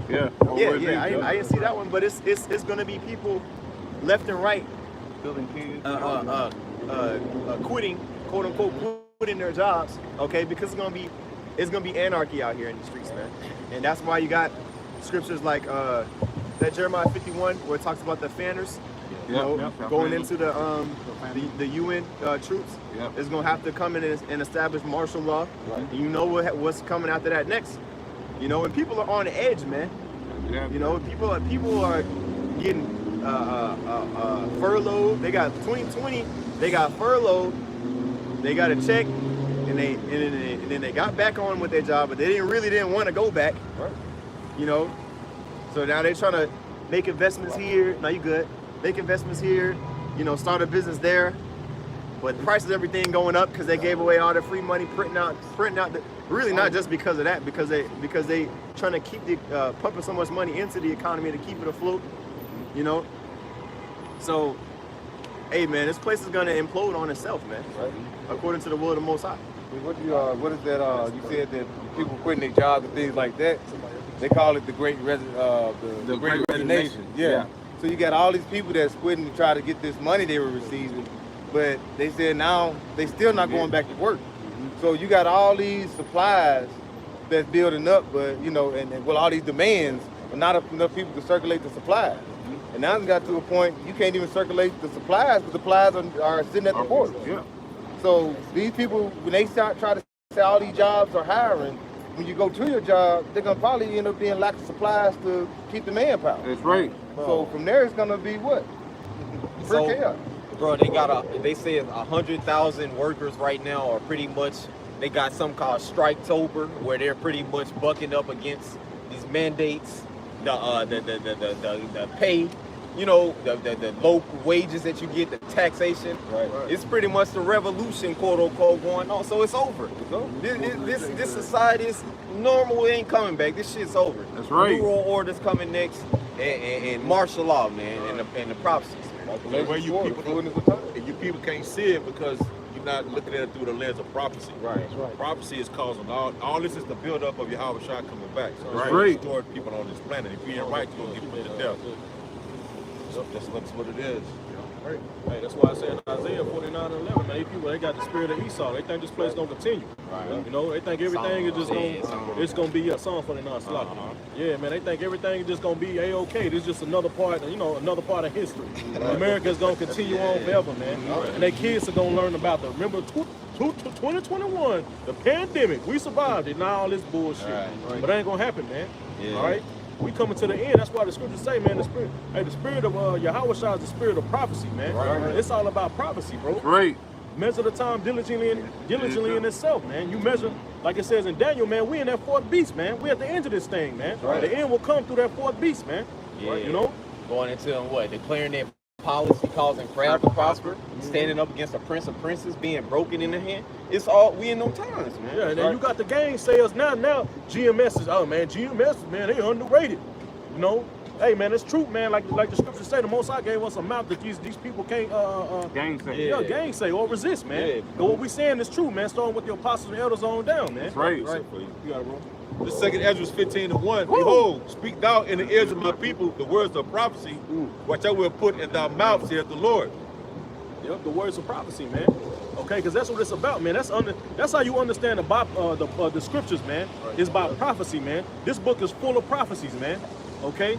Yeah. I didn't see that one, but it's gonna be people left and right Building kids. quitting, quote unquote, quitting their jobs, okay, because it's gonna be anarchy out here in the streets, man. And that's why you got scriptures like that Jeremiah 51 where it talks about the fanners, you know, going into the UN troops. Yep. Is gonna have to come in and establish martial law. Right. And you know what's coming after that next. You know, and people are on the edge, man. Yeah. You know, people are getting furloughed. They got 2020. They got furloughed. They got a check, and then they got back on with their job, but they didn't want to go back. Right. You know, so now they're trying to make investments here. Now you good? Make investments here. You know, start a business there. But the price of everything going up because they gave away all the free money, printing out. Really not just because of that, because they trying to keep pumping so much money into the economy to keep it afloat. You know. So, hey man, this place is gonna implode on itself, man. Right. According to the will of the Most High. What is that? You said that people quitting their jobs and things like that. They call it the Great Resignation. Yeah. So you got all these people that's quitting to try to get this money they were receiving, but they said now they still not going back to work. So you got all these supplies that's building up, but you know, and well, all these demands, but not enough people to circulate the supplies. And now it's got to a point you can't even circulate the supplies because the supplies are sitting at the port. Yeah. So these people, when they try to say all these jobs are hiring, when you go to your job, they're gonna probably end up being lack of supplies to keep the manpower. That's right. So from there, it's gonna be what? Pure chaos. Bro, they say 100,000 workers right now are pretty much, they got something called Striketober, where they're pretty much bucking up against these mandates, the pay, you know, the low wages that you get, the taxation. Right. It's pretty much the revolution, quote unquote, going on. So it's over. This society is normal. It ain't coming back. This shit's over. That's right. New world order's coming next, and martial law, man, and the prophecies. The way you people can't see it because you're not looking at it through the lens of prophecy. Right. Prophecy is causing all this is the build up of Yahweh Shai coming back. So Right. it's going to destroy people on this planet. If you ain't right, you're going to get put to death. So that's what it is. Right. Hey, that's why I say in Isaiah 49:11, man, these people, they got the spirit of Esau. They think this place gonna continue. Right. You know, they think everything is just gonna be a Psalm 49 slot. Yeah, man, they think everything is just gonna be a-okay. This is just another part, another part of history. America's gonna continue on forever, man. And their kids are gonna learn about remember 2021, the pandemic, we survived it, now all this bullshit. Right. But it ain't gonna happen, man. Yeah. All right? We coming to the end. That's why the scriptures say, man, the spirit of Yahweh Shai is the spirit of prophecy, man. Right. It's all about prophecy, bro. Right. Measure the time diligently in itself, man. You measure, like it says in Daniel, man, we in that fourth beast, man. We at the end of this thing, man. Right. The end will come through that fourth beast, man. Yeah. You know? Going into what? Declaring their policy, causing crowd to prosper, standing up against the prince of princes, being broken in the hand. It's all, we in them times, man. Yeah, and then you got the gang sales now. GMS is, GMS, man, they underrated. You know? Hey, man, it's true, man. Like the scriptures say, the Most High gave us a mouth that these people can't Gainsay. Yeah, gainsay or resist, man. Yeah. But what we saying is true, man. Starting with the apostles and elders on down, man. That's right. You got it, bro. The second Ezra 15:1. Behold, speak thou in the ears of my people the words of prophecy, which I will put in thy mouth, saith the Lord. Yep, the words of prophecy, man. Okay, because that's what it's about, man. That's how you understand the scriptures, man. It's about prophecy, man. This book is full of prophecies, man. Okay,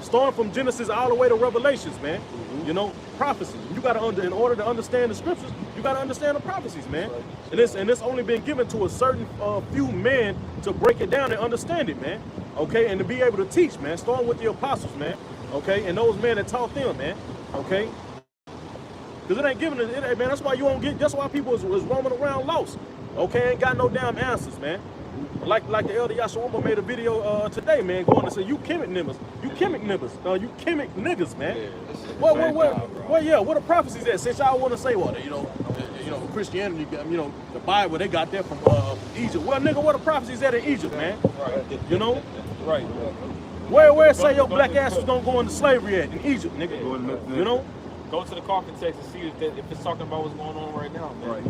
starting from Genesis all the way to Revelations, man. You know, prophecy. You got to in order to understand the scriptures, you got to understand the prophecies, man. And it's only been given to a certain few men to break it down and understand it, man. Okay, and to be able to teach, man. Starting with the apostles, man. Okay, and those men that taught them, man. Okay. Because it ain't giving it, man. That's why you won't get. That's why people is roaming around lost. Okay, ain't got no damn answers, man. Like the elder Yashua made a video today, man, going to say you Kemet niggas, you Kemet niggas, man. What the prophecies at? Since y'all want to say, well, you know, Christianity, the Bible, they got that from Egypt. Well, nigga, what the prophecies at in Egypt, man? Right. You know, right. Where say your black ass was gonna go into slavery at in Egypt, nigga? You know. Go to the coffin text and see if it's talking about what's going on right now, man. Right.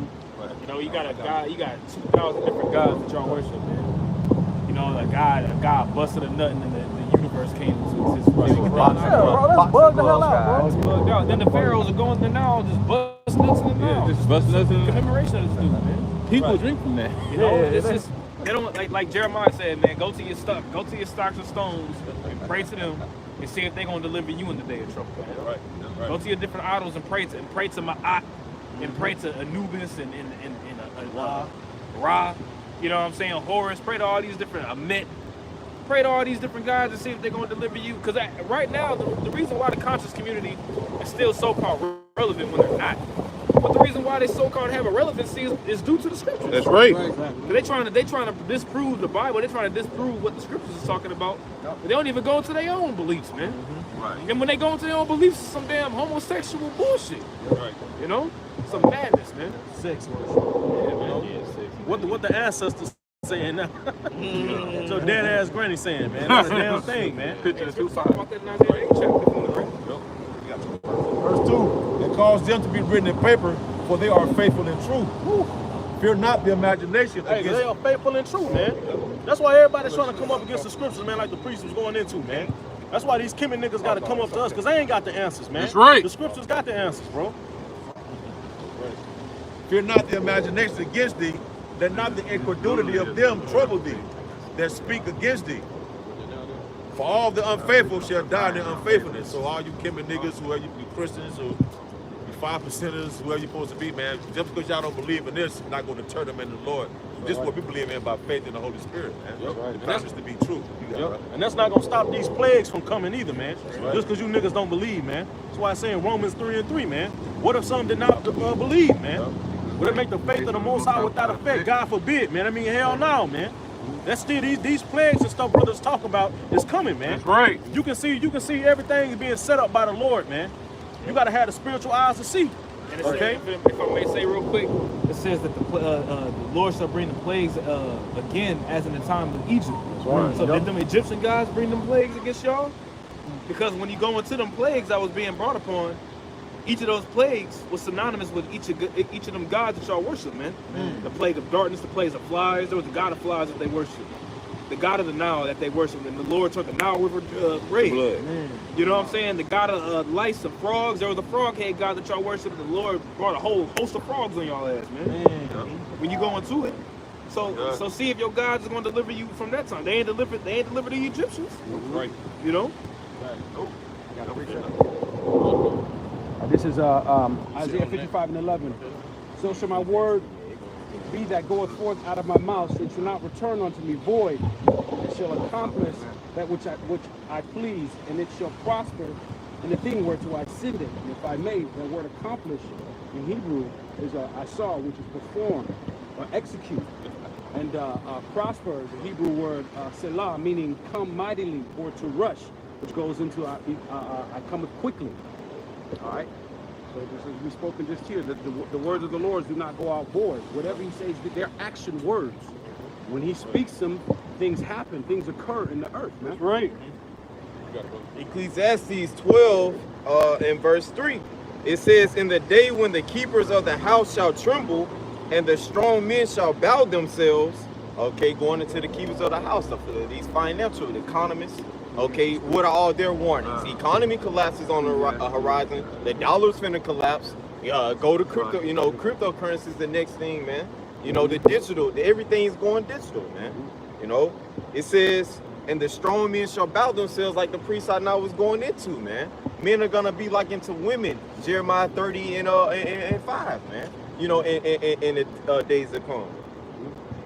You know, you got 2,000 different gods that y'all worship, man. a God busted a nut and then the universe came to exist. Bro, that's bugged the hell out, It's bro. bugged out. Then the pharaohs are going to now just bust nuts in the now. Just busting us in the Commemoration of this dude, man. people drink from that. You know, Yeah, it's they- just they don't like Jeremiah said, man. Go to your stocks and stones, and pray to them, and see if they're gonna deliver you in the day of trouble. Right. Go to your different idols and pray to Ma'at, and pray to Anubis and Ra. You know what I'm saying? Horus. Pray to all these different Amet. Pray to all these different guys and see if they're gonna deliver you. Because right now, the reason why the conscious community is still so-called relevant when they're not. But the reason why they so-called have a relevancy is due to the scriptures. That's right. They trying to disprove the Bible. They're trying to disprove what the scriptures is talking about. But they don't even go into their own beliefs, man. Right. And when they go into their own beliefs, it's some damn homosexual bullshit. Right. You know, some madness, man. Sex worship. Yeah, man. Yeah, sex. What the ancestors saying now? So dead ass granny saying, man. That's a damn thing, man. Picture the 2:5. About that in Isaiah 8 chapter. Verse 2, it caused them to be written in paper, for they are faithful and true. Fear not the imagination Hey, against they are faithful and true, man. That's why everybody's trying to come up against the scriptures, man, like the priest was going into, man. That's why these Kimmy niggas got to come up to us, because they ain't got the answers, man. That's right. The scriptures got the answers, bro. Fear not the imagination against thee, that not the incredulity of them trouble thee, that speak against thee. For all the unfaithful shall die in their unfaithfulness. So all you Kimmy niggas, whoever you Christians or you 5%ers, whoever you're supposed to be, man, just because y'all don't believe in this, not going to turn them in the Lord. This is what we believe in by faith in the Holy Spirit, man. The promise to be true. You got it, right? And that's not going to stop these plagues from coming either, man. Just because you niggas don't believe, man. That's why I say in Romans 3:3, man. What if some did not believe, man? Would it make the faith of the Most High without effect? God forbid, man. I mean, hell no, man. That's still these plagues and stuff brothers talk about is coming, man. That's right. You can see everything is being set up by the Lord, man. You got to have the spiritual eyes to see. And it Okay. says, if I may say real quick, it says that the Lord shall bring the plagues again as in the time of Egypt. right. So did them Egyptian guys bring them plagues against y'all? Because when you go into them plagues that was being brought upon, each of those plagues was synonymous with each of them gods that y'all worship, man. The plague of darkness, the plagues of flies. There was the god of flies that they worship. The god of the Nile that they worship, and the Lord took the Nile River red. You know what I'm saying? The god of lice and frogs. There was a frog head god that y'all worship. The Lord brought a whole host of frogs on y'all ass, man. When you go into it. So see if your gods are going to deliver you from that time. They ain't delivered the Egyptians. Right. You know? This is Isaiah 55:11. So shall my word be that goeth forth out of my mouth, it shall not return unto me void. It shall accomplish that which I please, and it shall prosper in the thing whereto I send it. And if I may, the word accomplish in Hebrew is asar, which is perform or execute. And prosper is the Hebrew word selah, meaning come mightily or to rush, which goes into I cometh quickly. All right. So this is, we've spoken just here that the words of the Lord do not go out void. Whatever He says, they're action words. When He speaks them, things happen, things occur in the earth, man. Right. Ecclesiastes 12 in verse 3. It says, in the day when the keepers of the house shall tremble, and the strong men shall bow themselves. Okay, going into the keepers of the house, these financial economists. Okay, what are all their warnings? The economy collapses on the horizon. The dollar's finna collapse. Go to crypto. You know, cryptocurrency is the next thing, man. You know, the digital. Everything's going digital, man. You know, it says, and the strong men shall bow themselves, like the priest I now was going into, man. Men are gonna be like into women. Jeremiah 30 and 5, man. You know, in the days to come.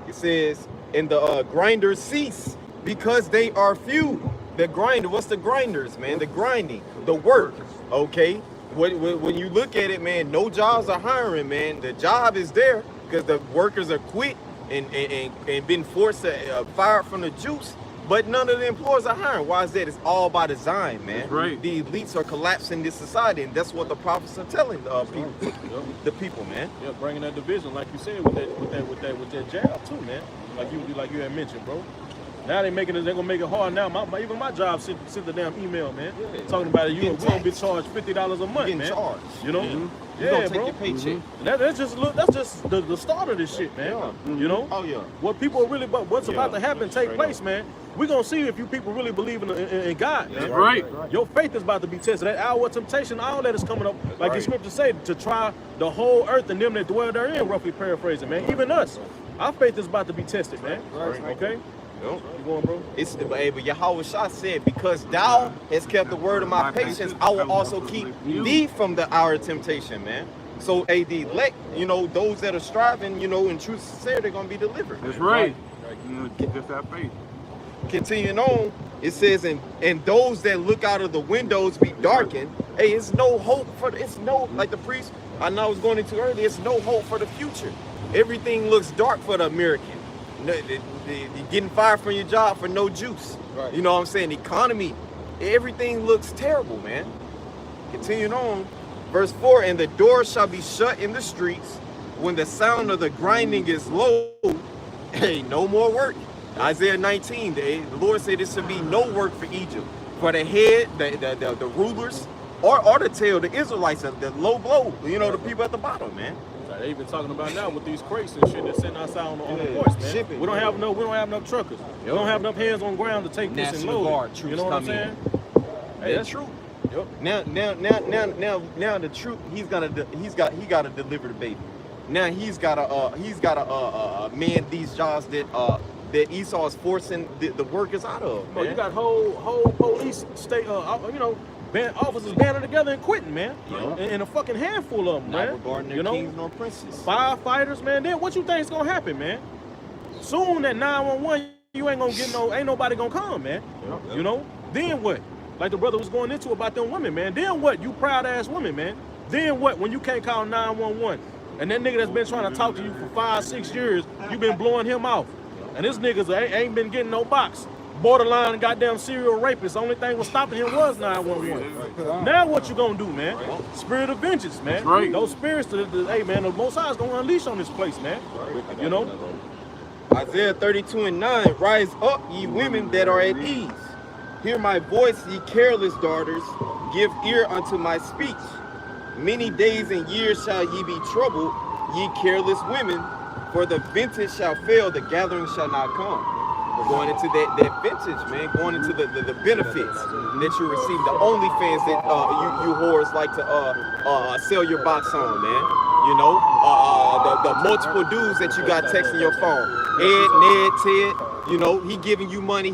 It says, and the grinders cease because they are few. The grinder, what's the grinders, man? The grinding, the work, okay? When you look at it, man, no jobs are hiring, man. The job is there because the workers are quit and been forced to fired from the juice, but none of the employers are hiring. Why is that? It's all by design, man. Right. The elites are collapsing this society, and that's what the prophets are telling the people, man. Yeah, bringing that division, like you said, with that jab too, man. Like you had mentioned, bro. Now they're gonna make it hard now. Even my job sent the damn email, man. Talking about it, we're gonna be charged $50 a month, man. Charged. You know? You Yeah, gonna take bro. your paycheck. That's just the start of this shit, man. You know? Oh yeah. What people are really what's about to happen take place, man. We're gonna see if you people really believe in God, man. Right. Your faith is about to be tested. That hour of temptation, all that is coming up, like the scriptures say, to try the whole earth and them that dwell therein, roughly paraphrasing, man. Even us. Our faith is about to be tested, man. Okay? Yep. You going, bro? But Yahweh Shah said, because thou hast kept the word of my patience, I will also keep thee from the hour of temptation, man. So, the elect, you know, those that are striving, you know, in truth and sincerity, they're going to be delivered. That's right. Just that faith. Continuing on, it says, and those that look out of the windows be darkened. Hey, it's no hope it's no, like the priest I know I was going into earlier, it's no hope for the future. Everything looks dark for the American. You're getting fired from your job for no juice. Right. You know what I'm saying? The economy, everything looks terrible, man. Continuing on, verse 4, and the door shall be shut in the streets when the sound of the grinding is low. Hey, no more work. Isaiah 19, the Lord said there should be no work for Egypt. For the head, the rulers, or the tail, the Israelites, the low blow, you know, the people at the bottom, man. They even talking about now with these crates and shit that's sitting outside on the porch, man. Shipping, we don't have enough truckers. We don't have enough hands on ground to take this and National load Guard it. troops You know what I'm come in. saying? Hey, that's true. Yep. Now the truth, he gotta deliver the baby. Now he's gotta man these jobs that Esau is forcing the workers out of. Bro, Man. you got whole police state, officers banding together and quitting, man. Yeah. And a fucking handful of them, Not man. regarding their You know, kings nor princes. firefighters, man. Then what you think is gonna happen, man? Soon that 911, you ain't gonna get ain't nobody gonna come, man. You know? Then what? Like the brother was going into about them women, man. Then what? You proud ass women, man. Then what? When you can't call 911, and that nigga that's been trying to talk to you for 5-6 years, you been blowing him off, and this niggas ain't been getting no box. Borderline goddamn serial rapist. The only thing was stopping him was 911. Now what you gonna do, man? Spirit of vengeance, man. That's right. Those spirits, hey man, the Most High is gonna unleash on this place, man. You know? Isaiah 32:9, rise up, ye women that are at ease. Hear my voice, ye careless daughters. Give ear unto my speech. Many days and years shall ye be troubled, ye careless women. For the vintage shall fail, the gathering shall not come. We're going into that vintage, man. Going into the benefits that you receive. The OnlyFans that you whores like to sell your box on, man. You know, the multiple dudes that you got texting your phone. Ed, Ned, Ted. You know, he giving you money.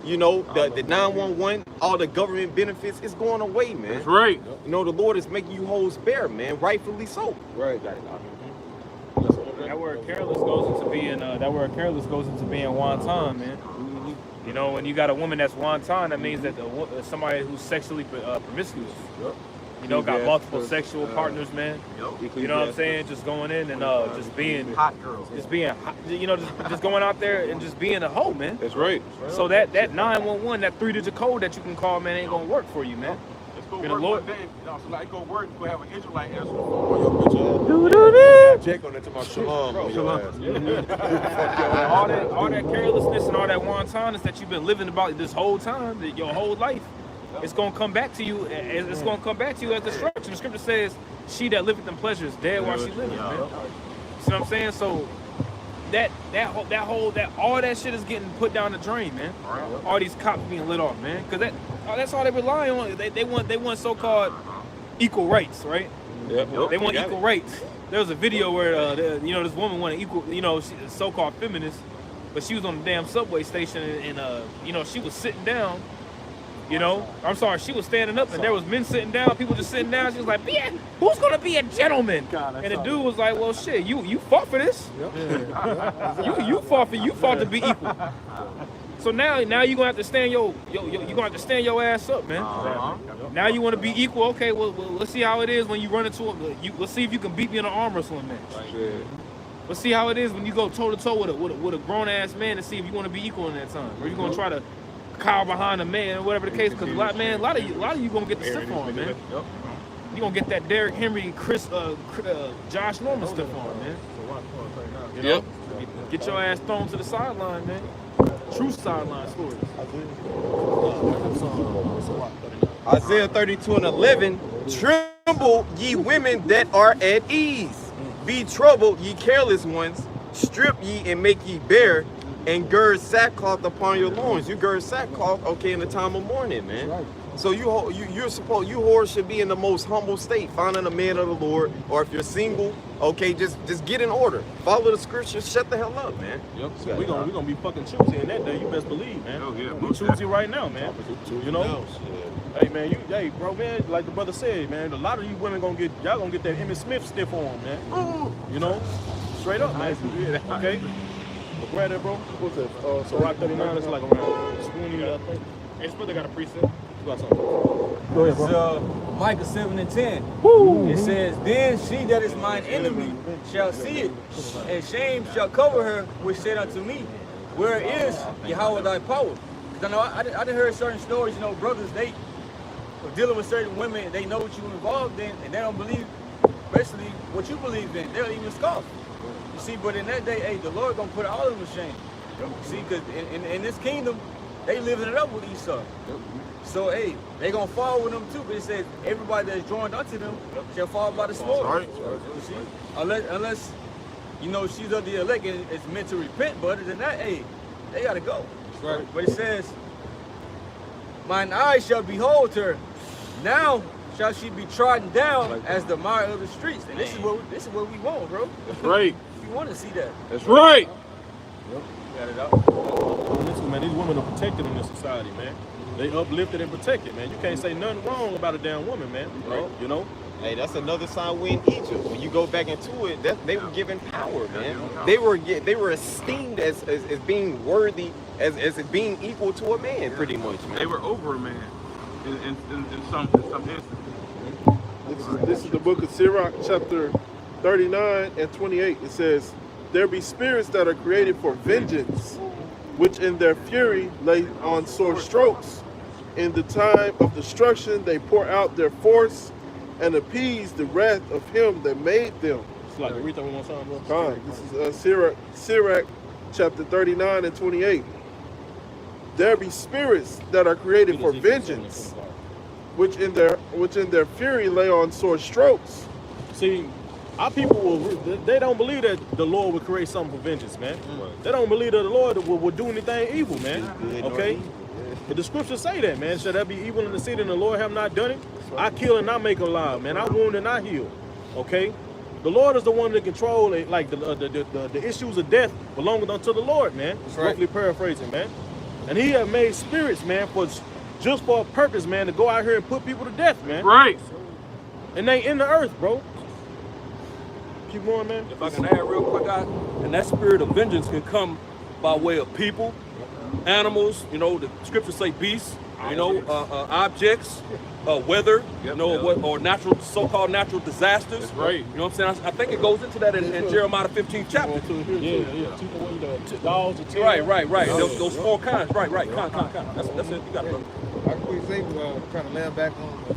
You know, the 911, all the government benefits is going away, man. That's right. You know, the Lord is making you hoes bare, man. Rightfully so. Right. That word careless goes into being wanton, man. You know, when you got a woman that's wanton, that means that somebody who's sexually promiscuous. You know, got multiple sexual partners, man. You know what I'm saying? Just going in and just being hot girls. Just being hot, you know, just going out there and just being a hoe, man. That's right. So that 911, that 3-digit code that you can call, man, ain't gonna work for you, man. Let's go Been work a Lord. one day. So like go work, you go have an Israelite answer the phone. Your bitch ass. Check on that to my shalom. on your ass. all that carelessness and all that wantonness that you've been living about this whole time, your whole life, it's gonna come back to you. It's gonna come back to you as destruction. The scripture says, "She that liveth in pleasure is dead while she liveth." Man. See what I'm saying? So all that shit is getting put down the drain, man. All these cops being lit off, man. Because that's all they rely on. They want so-called equal rights, right? Yep. They want equal rights. There was a video where this woman wanted equal, she's a so-called feminist, but she was on the damn subway station and she was sitting down. I'm sorry, she was standing up and there was men sitting down, people just sitting down. She was like, "Man, who's gonna be a gentleman?" And the dude was like, "Well, shit, you fought for this. You fought to be equal. So now you gonna have to stand you gonna have to stand your ass up, man. Now you want to be equal. Okay, well, let's see how it is when you run into let's see if you can beat me in an arm wrestling match. Let's see how it is when you go toe to toe with a grown ass man and see if you want to be equal in that time, or you gonna try to cower behind a man, or whatever the case. Because a lot of you gonna get the stiff arm, man. You gonna get that Derrick Henry, Josh Norman stiff arm, man. Get your ass thrown to the sideline, man. true sideline stories. Isaiah 32:11, tremble ye women that are at ease. Be troubled ye careless ones. Strip ye and make ye bare, and gird sackcloth upon your loins. You gird sackcloth, okay, in the time of mourning, man. Right. So you whores should be in the most humble state, finding a man of the Lord, or if you're single, okay, just get in order. Follow the scriptures, shut the hell up, man. Yep. So we gonna be fucking choosy in that day. You best believe, man. Oh, yeah, We most choosy right now, man. You know. Hey man, hey bro, man, like the brother said, man, a lot of you women gonna get that Emmitt Smith stiff on, man. You know, straight up, man. Okay. But grab that, bro. What's that? So Rock 39 is like around 20, I think. Hey, this brother got a precept. You got something? Go ahead, bro. Micah 7:10. It says, then she that is mine enemy shall see it, and shame shall cover her which said unto me, where is Yahweh thy power? Because I know I done heard certain stories, you know, brothers, they are dealing with certain women, they know what you're involved in, and they don't believe basically what you believe in. They'll even scoff. You see, but in that day, hey, the Lord gonna put all of them to shame. You see, because in this kingdom, they living it up with Esau. So, hey, they gonna fall with them too, but it says everybody that's joined unto them shall fall by the sword. Right. You see? Unless, you know, she's of the elect and it's meant to repent, but other than that, hey, they gotta go. Right. But it says, mine eyes shall behold her, now shall she be trodden down as the mire of the streets. And this is what we want, bro. That's right. We want to see that. That's right. Got it out. Listen, man, these women are protected in this society, man. They uplifted and protected, man. You can't say nothing wrong about a damn woman, man. Right. You know? Hey, that's another sign we in Egypt. When you go back into it, they were given power, man. They were esteemed as being worthy, as being equal to a man, pretty much, man. They were over a man in some instances. This is the book of Sirach, chapter 39 and 28. It says, there be spirits that are created for vengeance, which in their fury lay on sore strokes. In the time of destruction they pour out their force and appease the wrath of him that made them. It's like everything we want to bro. Fine. This is Sirach chapter 39 and 28. There be spirits that are created for vengeance, which in their fury lay on sore strokes. See, our people they don't believe that the Lord would create something for vengeance, man. They don't believe that the Lord would do anything evil, man. Okay? But the scriptures say that, man. Shall there be evil in the city and the Lord have not done it? I kill and I make alive, man. I wound and I heal. Okay? The Lord is the one that controls like the issues of death belonging unto the Lord, man. Right. Roughly paraphrasing, man. And he have made spirits, man, just for a purpose, man, to go out here and put people to death, man. Right. And they in the earth, bro. Keep going, man. If I can add real quick, and that spirit of vengeance can come by way of people, animals, you know, the scriptures say beasts, you know, objects, weather, you know, or natural, so-called natural disasters. That's right. You know what I'm saying? I think it goes into that in Jeremiah 15th chapter. Yeah. Dogs, Right. Those four kinds. Right. Kind. That's it. You got it, bro. I can quickly say, trying to land back on the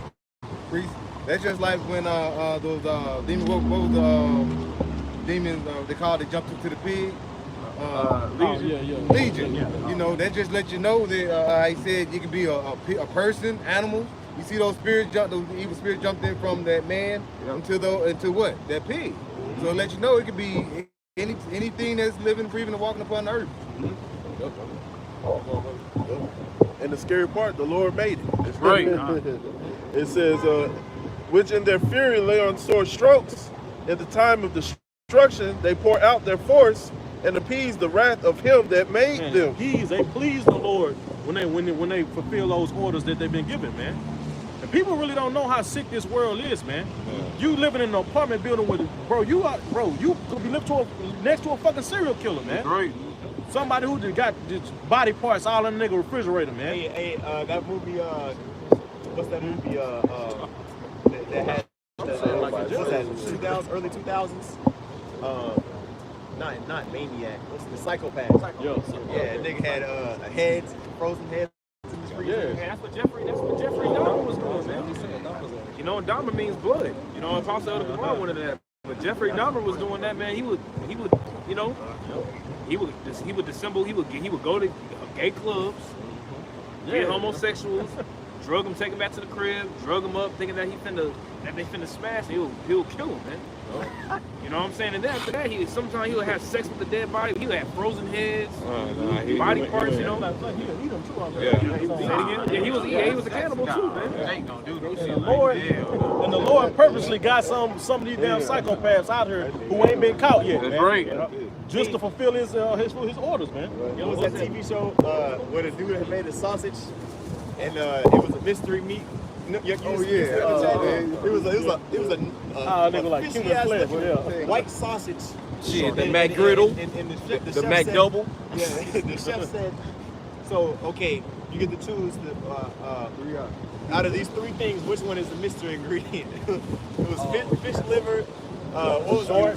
priest. That's just like when those demons, what was the demons they called? They jumped into the pig. Legion. You know, that just let you know that I said you can be a person, animals. You see those spirits those evil spirits jumped in from that man into what? That pig. So it let you know it could be anything that's living, breathing, and walking upon the earth. And the scary part, the Lord made it. That's right. It says, which in their fury lay on sore strokes. In the time of destruction, they pour out their force and appease the wrath of him that made them. They please the Lord when they fulfill those orders that they've been given, man. And people really don't know how sick this world is, man. You living in an apartment building with, you could be living next to a fucking serial killer, man. That's right. Somebody who just got just body parts all in the nigga refrigerator, man. Hey, that movie, what's that movie, that had, what's that, early 2000s? Not Maniac, what's the Psychopath? Yeah, nigga had heads, frozen heads in the street. Yeah, that's what Jeffrey Dahmer was doing, man. You know, Dahmer means blood. You know, Apostle of the Quran wanted that. But Jeffrey Dahmer was doing that, man. He would, you know. he would dissemble. He would go to gay clubs, get homosexuals, drug them, take them back to the crib, drug them up, thinking that they finna smash. He'll kill them, man. You know what I'm saying? And then after that, sometimes he'll have sex with the dead body. He'll have frozen heads, body parts. You know. He was a cannibal too, man. And the Lord purposely got some of these damn psychopaths out here who ain't been caught yet, man. right. Just to fulfill his orders, man. It was that TV show where the dude had made a sausage, and it was a mystery meat. It was a nigga like human flesh, white sausage. Shit, the McGriddle, the McDouble. Yeah, the chef said, so, okay, you get to choose out of these 3 things, which one is the mystery ingredient? It was fish liver, what was shark.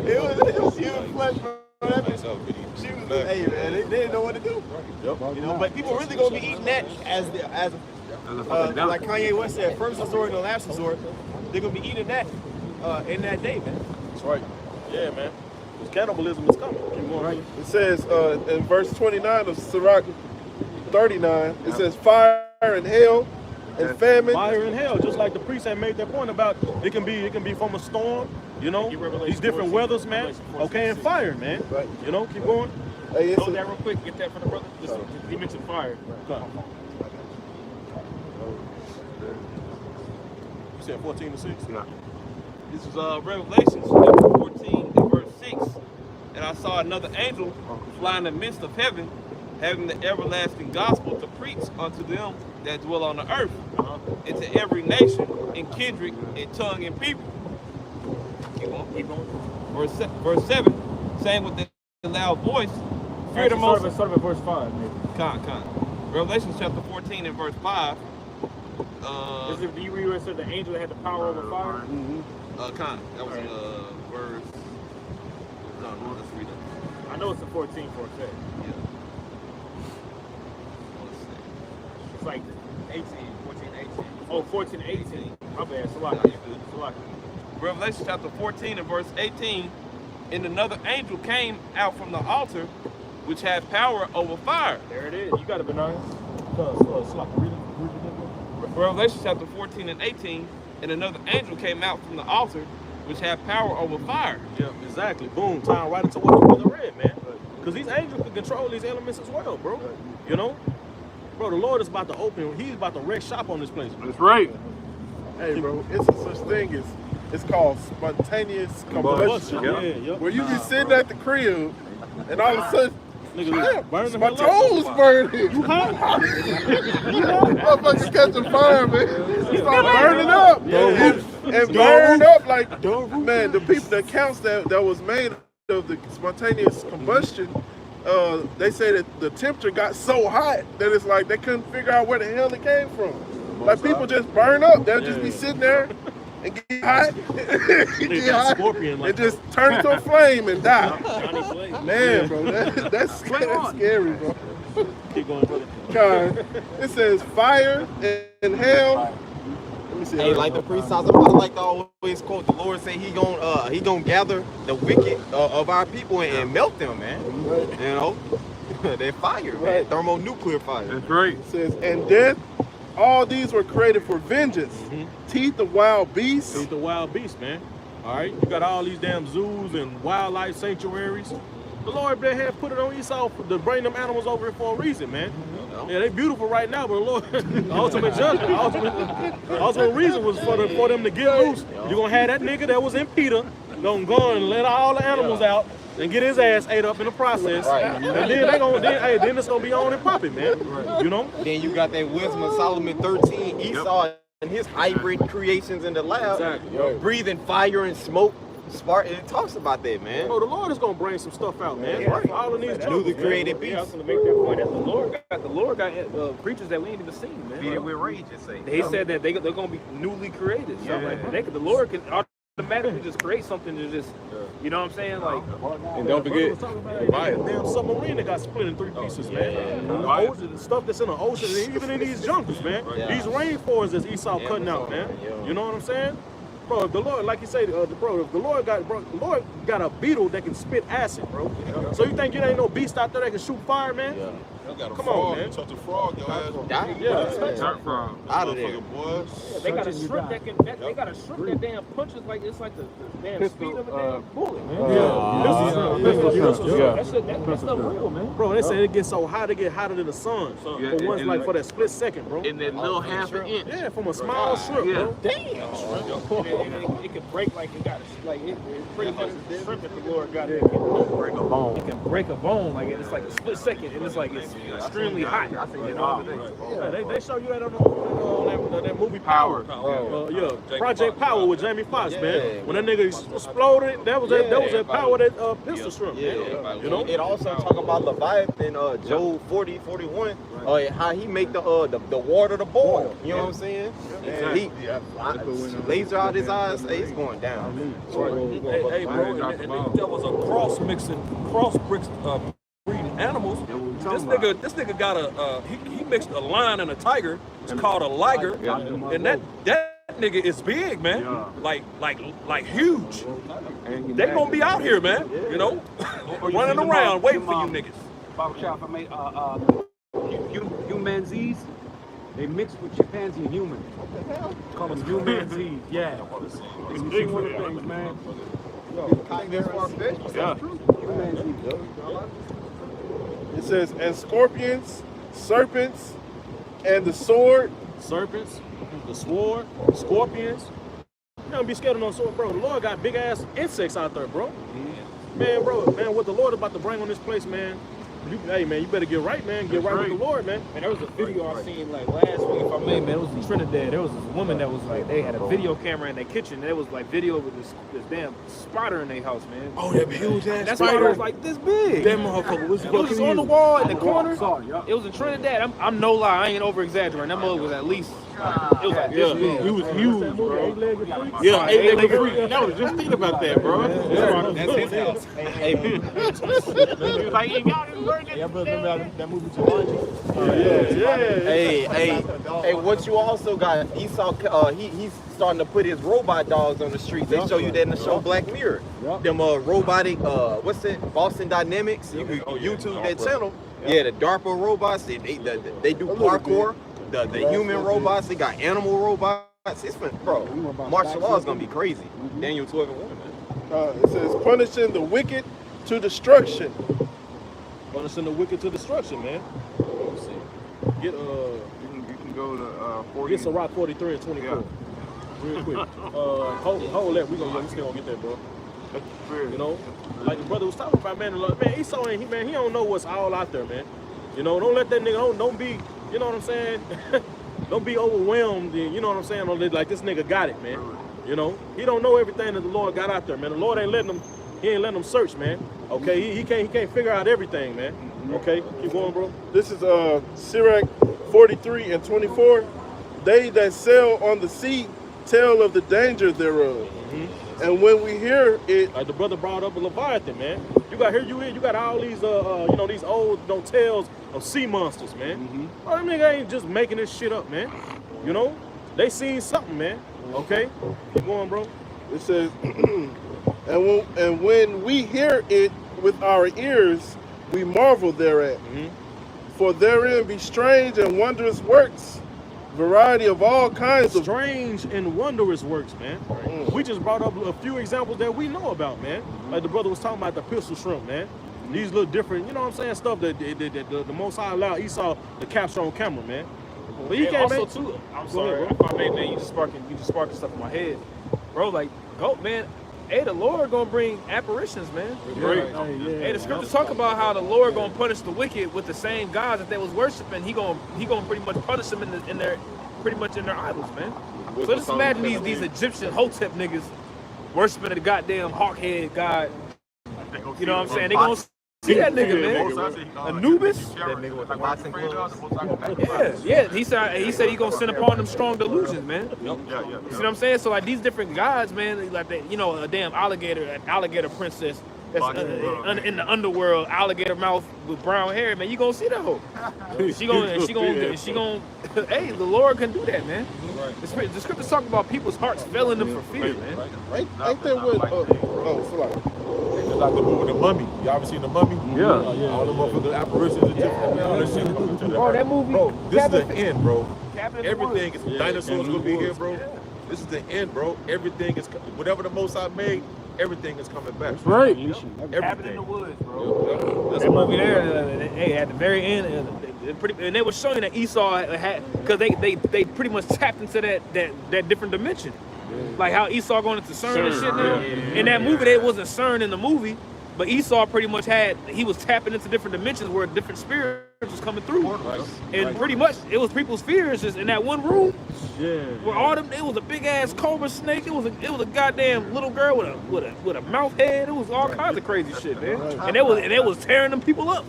It was human flesh, bro. Hey man, they didn't know what to do. You know, but people really gonna be eating that as like Kanye West said, first resort and the last resort. They're gonna be eating that in that day, man. That's right. Yeah, man. Because cannibalism is coming. Keep going, right? It says in verse 29 of Sirach 39, it says fire and hail and famine. Fire and hell, just like the priest had made that point about it can be from a storm, you know, these different weathers, man. Okay, and fire, man. Right. You know, keep going. Hey, Hold that real quick. Get that for the brother. He mentioned fire. You said 14 to 6? No. This is Revelation chapter 14 and verse 6. And I saw another angel fly in the midst of heaven, having the everlasting gospel to preach unto them that dwell on the earth, and to every nation and kindred and tongue and people. Keep going. Verse 7, saying with a loud voice, fear the most. Start at verse 5, maybe. Con. Revelation chapter 14 and verse 5. Is it you read where it said the angel that had the power over fire? Con. That was verse. No, let's read it. I know it's the 14 for a fact. Yeah. It's like 18, 14, 18. Oh, 14, 18. My bad. Revelation chapter 14 and verse 18. And another angel came out from the altar, which had power over fire. There it is. You got it, Bernard. Revelation chapter 14 and 18. And another angel came out from the altar, which had power over fire. Yeah, exactly. Boom. Time right into what the brother read, man. Because these angels can control these elements as well, bro. You know? Bro, the Lord is about to open. He's about to wreck shop on this place. That's right. Hey, bro, it's a such thing as it's called spontaneous combustion. Where you be sitting at the crib and all of a sudden, my toes burning. You hot? Motherfuckers catching fire, man. You start burning up. And burn up like, man, the people, the accounts that was made of the spontaneous combustion, they say that the temperature got so hot that it's like they couldn't figure out where the hell it came from. Like people just burn up. They'll just be sitting there and get hot, and just turn into a flame and die. Man, bro, that's scary, bro. Keep going, brother. It says fire and hell. Hey, like the priest, I like to always quote the Lord say he gonna gather the wicked of our people and melt them, man. You know, they're fire, man. Thermonuclear fire. That's right. It says, and death, all these were created for vengeance. Teeth of wild beasts. Teeth of wild beasts, man. All right, you got all these damn zoos and wildlife sanctuaries. The Lord had put it on Esau to bring them animals over here for a reason, man. Yeah, they beautiful right now, but the Lord, the ultimate judgment, the ultimate reason was for them to get loose. You're gonna have that nigga that was in Peter, gonna go and let all the animals out and get his ass ate up in the process. And then then it's gonna be on and popping, man. You know? Then you got that Wisdom of Solomon 13, Esau and his hybrid creations in the lab, breathing fire and smoke. It talks about that, man. Bro, the Lord is gonna bring some stuff out, man. All of these newly created beasts. I was gonna make that point. That the Lord got creatures that we ain't even seen, man. Feed it with rage, He said that they're gonna be newly created. The Lord can automatically just create something to just, you know what I'm saying? Like, and don't forget, damn submarine that got split in 3 pieces, man. The stuff that's in the ocean, even in these jungles, man. These rainforests that Esau cutting out, man. You know what I'm saying? Bro, if the Lord, like you say, bro, if the Lord got a beetle that can spit acid, bro. So you think it ain't no beast out there that can shoot fire, man? You got a Come frog, on, man. you touch a frog, your ass will Die. out of there. Boy. They got a shrimp that can. They got a shrimp that damn punches like it's like the damn speed of a damn bullet, man. That's the real, man. Bro, they say it gets so hot, it get hotter than the sun. Yeah, But once and like for that split second, bro. In that little half an inch. Yeah, from a small shrimp, bro. It can break like it got it's pretty much the shrimp that the Lord got. It can break a bone. It can break a bone like it's like a split second, and it's like it's extremely hot. Yeah, they show you that on that movie Power. Project Power with Jamie Foxx, man. When that nigga exploded, that was that Power, that pistol shrimp. You know. It also talk about Leviathan, Job 40:41, how he make the water to boil. You know what I'm saying? And he laser out his eyes, hey, it's going down. Hey, bro, and there was a cross breeding animals. This nigga got he mixed a lion and a tiger. It's called a liger, and that nigga is big, man. Like huge. They gonna be out here, man. You know, running around waiting for you niggas. Bob Chow, if I may, humanzees, they mix with chimpanzee and human. Call them humanzees. Yeah. It's big one of the things, man. It says, and scorpions, serpents, and the sword. Serpents, the sword, scorpions. You don't be scared of no sword, bro. The Lord got big ass insects out there, bro. Man, what the Lord about to bring on this place, man. Hey, man, you better get right, man. Get right with the Lord, man. And there was a video I seen like last week, if I may, man. It was in Trinidad. There was this woman that was like, they had a video camera in their kitchen. And it was like video with this damn spider in their house, man. Oh, that huge ass That spider was like this big. That motherfucker was It was on the wall in the corner. It was in Trinidad. I'm no lie. I ain't over exaggerating. That mother was at least. It was like this big. He was huge, bro. Yeah, eight-legged freak. I was just thinking about that, bro. That's his house. That movie Jumanji. Hey, what you also got, Esau, he's starting to put his robot dogs on the streets. They show you that in the show Black Mirror. Them robotic, what's it, Boston Dynamics. You can YouTube that channel. Yeah, the DARPA robots, they do parkour. The human robots, they got animal robots. It's been, bro, martial law is gonna be crazy. Daniel 12:1, man. It says, punishing the wicked to destruction. Punishing the wicked to destruction, man. Get You can go to 40. Get Sirach 43 and 24. Real quick. Hold that. We still gonna get that, bro. You know, like the brother was talking about, man. Esau ain't he don't know what's all out there, man. You know, don't let that nigga don't be. You know what I'm saying? Don't be overwhelmed. You know what I'm saying? Like this nigga got it, man. You know, he don't know everything that the Lord got out there, man. The Lord ain't letting him. He ain't letting him search, man. Okay, he can't figure out everything, man. Okay, keep going, bro. This is Sirach 43 and 24. They that sail on the sea tell of the danger thereof. And when we hear it, like the brother brought up a Leviathan, man. You got all these these old tales of sea monsters, man. Oh, them nigga ain't just making this shit up, man. You know, they seen something, man. Okay, keep going, bro. It says, and when we hear it with our ears, we marvel thereat. For therein be strange and wondrous works, variety of all kinds of strange and wondrous works, man. We just brought up a few examples that we know about, man. Like the brother was talking about the pistol shrimp, man. These little different, you know what I'm saying, stuff that the Most High allowed Esau to capture on camera, man. But he can't also too. I'm sorry, if I may, man. You just sparking stuff in my head, bro. Like, go, man. Hey, the Lord gonna bring apparitions, man. Hey, the scriptures talk about how the Lord gonna punish the wicked with the same gods that they was worshiping. He gonna pretty much punish them in their idols, man. So just imagine these Egyptian Hotep niggas worshiping the goddamn hawk head god. You know what I'm saying? They gonna see that nigga, man. Anubis. That nigga with the boxing gloves. Yeah. He said he gonna send upon them strong delusions, man. You see what I'm saying? So like these different gods, man, like that, a damn alligator princess that's in the underworld, alligator mouth with brown hair, man, you gonna see that hoe. She gonna. Hey, the Lord can do that, man. The scriptures talk about people's hearts failing them for fear, man. Ain't that what? So like, it's like the movie The Mummy. Y'all ever seen The Mummy? Yeah. All the motherfucking apparitions and different. Man, all that shit coming to Bro, that movie. Bro, this is the end, bro. Cabin in the Everything Woods. is dinosaurs gonna be here, bro. This is the end, bro. Everything is whatever the Most High made. Everything is coming back. That's right. Cabin in the Woods, bro. That movie there, hey, at the very end, and they were showing that Esau had, because they pretty much tapped into that different dimension. Like how Esau going into CERN and shit now. In that movie, they wasn't CERN in the movie, but Esau pretty much he was tapping into different dimensions where different spirits was coming through. And pretty much, it was people's fears just in that one room. Yeah. Where all them, it was a big ass cobra snake. It was a goddamn little girl with a mouth head. It was all kinds of crazy shit, man. And they was tearing them people up.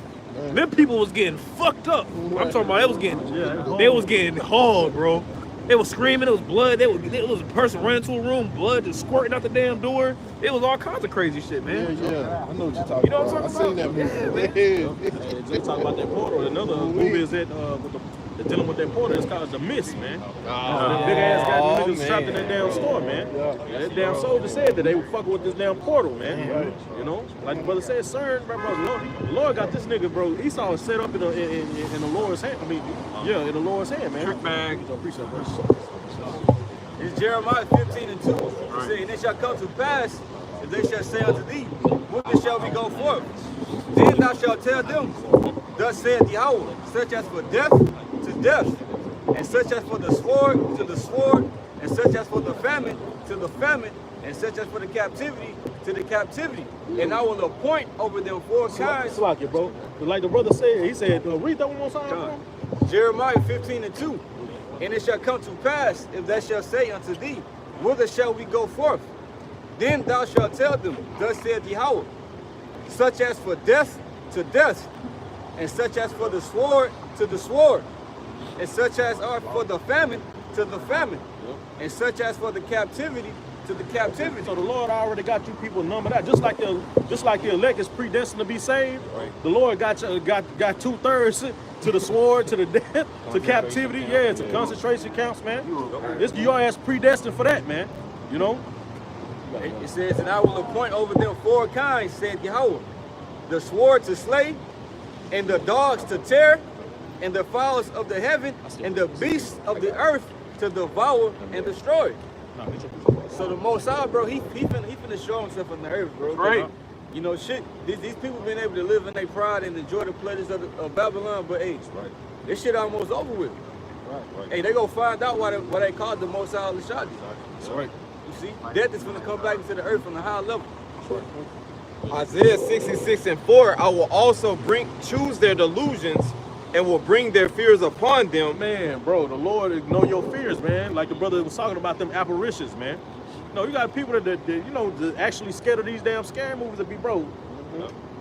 Them people was getting fucked up. I'm talking about they was getting hauled, bro. They was screaming. It was blood. It was a person running into a room, blood just squirting out the damn door. It was all kinds of crazy shit, man. Yeah. I know what you're talking about. You know what I'm talking I seen that movie. They talk about that portal. Another movie is that dealing with that portal. It's called The Mist, man. The big ass got niggas trapped in that damn store, man. That damn soldier said that they were fucking with this damn portal, man. You know, like the brother said, CERN, bro. The Lord got this nigga, bro. Esau is set up in the Lord's hand. I mean, yeah, in the Lord's hand, man. Trick bag. Appreciate it. It's Jeremiah 15:2. It says, and it shall come to pass, if they shall say unto thee, whither shall we go forth? Then thou shalt tell them, thus saith Yahweh, such as for death to death, and such as for the sword to the sword, and such as for the famine to the famine, and such as for the captivity to the captivity. And I will appoint over them 4 kinds. It's like it, bro. Like the brother said, he said, read that one more time, bro. Jeremiah 15:2. And it shall come to pass, if they shall say unto thee, whither shall we go forth? Then thou shalt tell them, thus saith Yahweh, such as for death to death, and such as for the sword to the sword, and such as are for the famine to the famine, and such as for the captivity to the captivity. So the Lord already got you people numbered out, just like the elect is predestined to be saved. The Lord got 2/3 to the sword, to the death, to captivity, yeah, to concentration camps, man. Your ass predestined for that, man. You know. It says, and I will appoint over them 4 kinds, said Yahweh, the sword to slay, and the dogs to tear, and the fowls of the heaven, and the beasts of the earth to devour and destroy. So the Most High, bro, he finna show himself on the earth, bro. Right. You know, shit, these people been able to live in their pride and enjoy the pleasures of Babylon, but hey, this shit almost over with. Hey, they gonna find out why they called the Most High Al-Shadi. That's right. You see, death is gonna come back into the earth from the high level. Isaiah 66:4, I will also choose their delusions and will bring their fears upon them. Man, bro, the Lord know your fears, man. Like the brother was talking about them apparitions, man. No, you got people that you know, that actually scared of these damn scary movies that be, bro.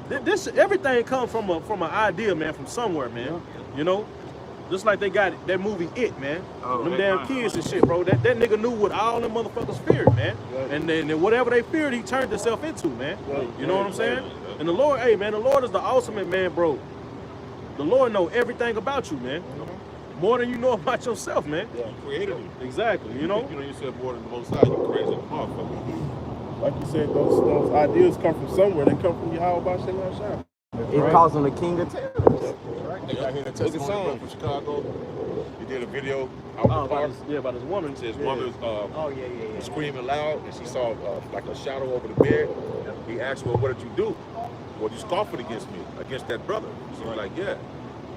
This everything comes from an idea, man, from somewhere, man. You know, just like they got that movie It, man. Them damn kids and shit, bro. That nigga knew what all them motherfuckers feared, man. And then whatever they feared, he turned himself into, man. You know what I'm saying? And the Lord, hey, man, the Lord is the ultimate, man, bro. The Lord know everything about you, man. More than you know about yourself, man. Yeah, he created you. Exactly, you know? You know yourself more than the Most High. You crazy motherfucker. Like you said, those ideas come from somewhere. They come from Yahweh by Shem HaShai. It calls him the King of Terror. They got here in testimony from Chicago. He did a video out in the park. About his woman. His woman was screaming loud, and she saw like a shadow over the bed. He asked, well, what did you do? Well, you scoffed against me, against that brother. She was like, yeah.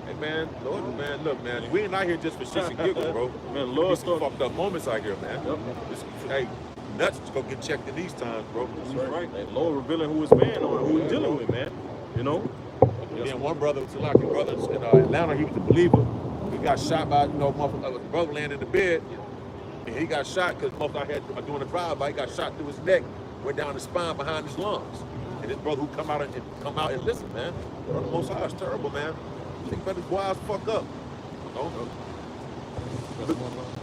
Hey, man, Lord, man, look, man, we ain't out here just for shits and giggles, bro. Man, Lord, some fucked up moments out here, man. Hey, nuts to go get checked in these times, bro. That's right. Hey, Lord revealing who his man or who he's dealing with, man. You know? And then one brother, Tulaki brothers in Atlanta, he was a believer. He got shot by, brother laying in the bed. And he got shot because motherfucker had doing a drive-by. He got shot through his neck, went down the spine behind his lungs. And this brother who come out and listen, man. The Most High is terrible, man. Think about this boy ass fuck up. No?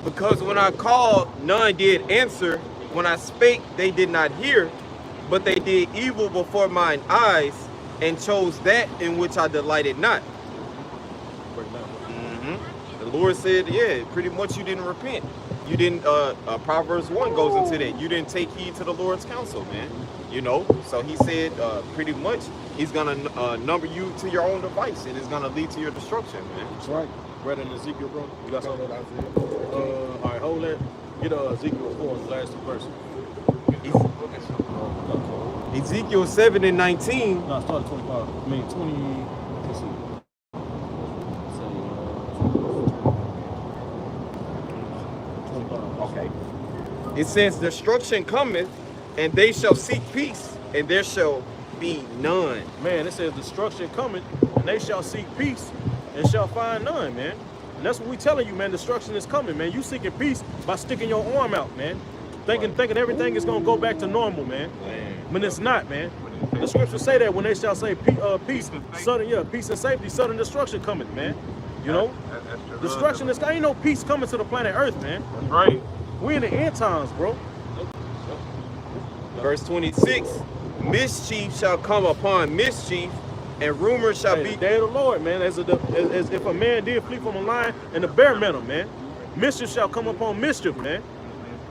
Because when I called, none did answer. When I spake, they did not hear. but they did evil before mine eyes, and chose that in which I delighted not. The Lord said, yeah, pretty much you didn't repent. You didn't, Proverbs 1 goes into that. You didn't take heed to the Lord's counsel, man. You know, so he said pretty much he's gonna number you to your own device, and it's gonna lead to your destruction, man. That's right. Read in Ezekiel, bro. You got something? All right, hold that. Get Ezekiel 4 in the last 2 verses. Ezekiel 7 and 19. No, start at 25. I mean 20. Let's see. Okay. It says, destruction cometh, and they shall seek peace, and there shall be none. Man, it says destruction cometh, and they shall seek peace, and shall find none, man. And that's what we telling you, man. Destruction is coming, man. You seeking peace by sticking your arm out, man. Thinking everything is gonna go back to normal, man. When it's not, man. The scriptures say that when they shall say peace, sudden, peace and safety, sudden destruction cometh, man. You know, destruction is. Ain't no peace coming to the planet Earth, man. That's right. We in the end times, bro. Verse 26. Mischief shall come upon mischief, and rumor shall be. The day of the Lord, man. As if a man did flee from a lion and a bear met him, man. Mischief shall come upon mischief, man.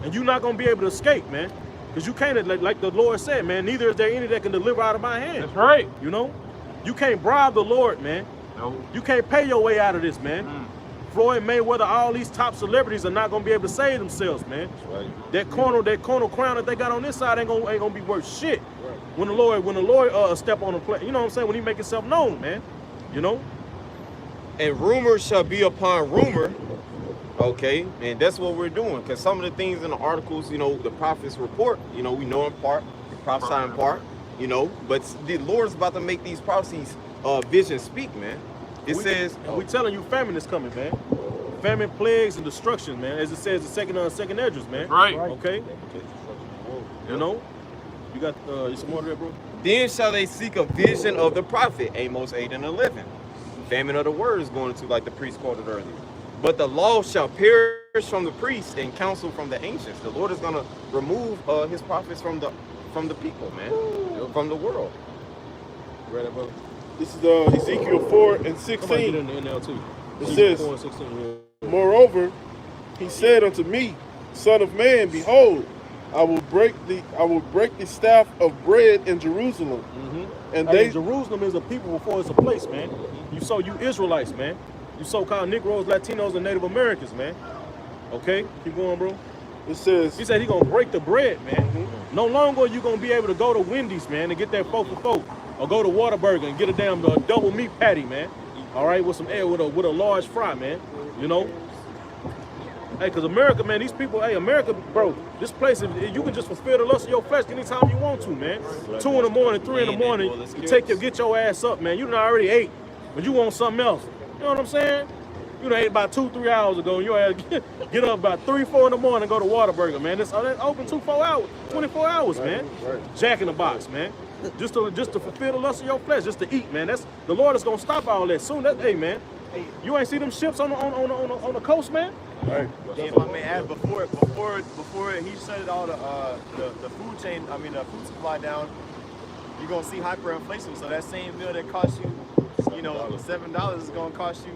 And you're not gonna be able to escape, man. Because you can't, like the Lord said, man, neither is there any that can deliver out of my hand. That's right. You know? You can't bribe the Lord, man. No. You can't pay your way out of this, man. Floyd Mayweather, all these top celebrities are not gonna be able to save themselves, man. That's right. That corner crown that they got on this side ain't gonna be worth shit. Right. When the Lord step on the plate, you know what I'm saying? When he make himself known, man. You know? And rumor shall be upon rumor. Okay, and that's what we're doing. Because some of the things in the articles, you know, the prophets report, you know, we know in part, prophesy in part, you know, but the Lord's about to make these prophecies visions speak, man. It says, we telling you famine is coming, man. Famine, plagues, and destruction, man. As it says in second Esdras, man. Right. Okay. You know, you got some more there, bro. then shall they seek a vision of the prophet, Amos 8 and 11. Famine of the word is going to, like the priest quoted earlier. But the law shall perish from the priests and counsel from the ancients. The Lord is going to remove his prophets from the people, man, from the world. Read that, brother. This is Ezekiel 4 and 16. In the NLT. It says, 4 and 16, yeah. Moreover, he said unto me, Son of man, behold, I will break the staff of bread in Jerusalem. Mm-hmm. And Jerusalem is a people before it's a place, man. You Israelites, man. You so-called Negroes, Latinos, and Native Americans, man. Okay, keep going, bro. It says, he said he gonna break the bread, man. Mm-hmm. No longer are you gonna be able to go to Wendy's, man, and get that 4 for 4, or go to Whataburger and get a damn double meat patty, man. All right, with some with a large fry, man. You know. Hey, cause America, man, these people, hey, America, bro, this place, you can just fulfill the lust of your flesh anytime you want to, man. 2 in the morning, 3 in the morning, you get your ass up, man. You done already ate, but you want something else. You know what I'm saying? You done ate about 2-3 hours ago, and your ass get up about 3-4 in the morning and go to Whataburger, man. It's open 24 hours, man. Jack in the Box, man. Just to fulfill the lust of your flesh, just to eat, man. That's the Lord is gonna stop all that soon. Hey, man, you ain't see them ships on the coast, man. Right. If I may add, before he shut all the food chain, I mean the food supply down, you're gonna see hyperinflation. So that same meal that cost you know, $7 is gonna cost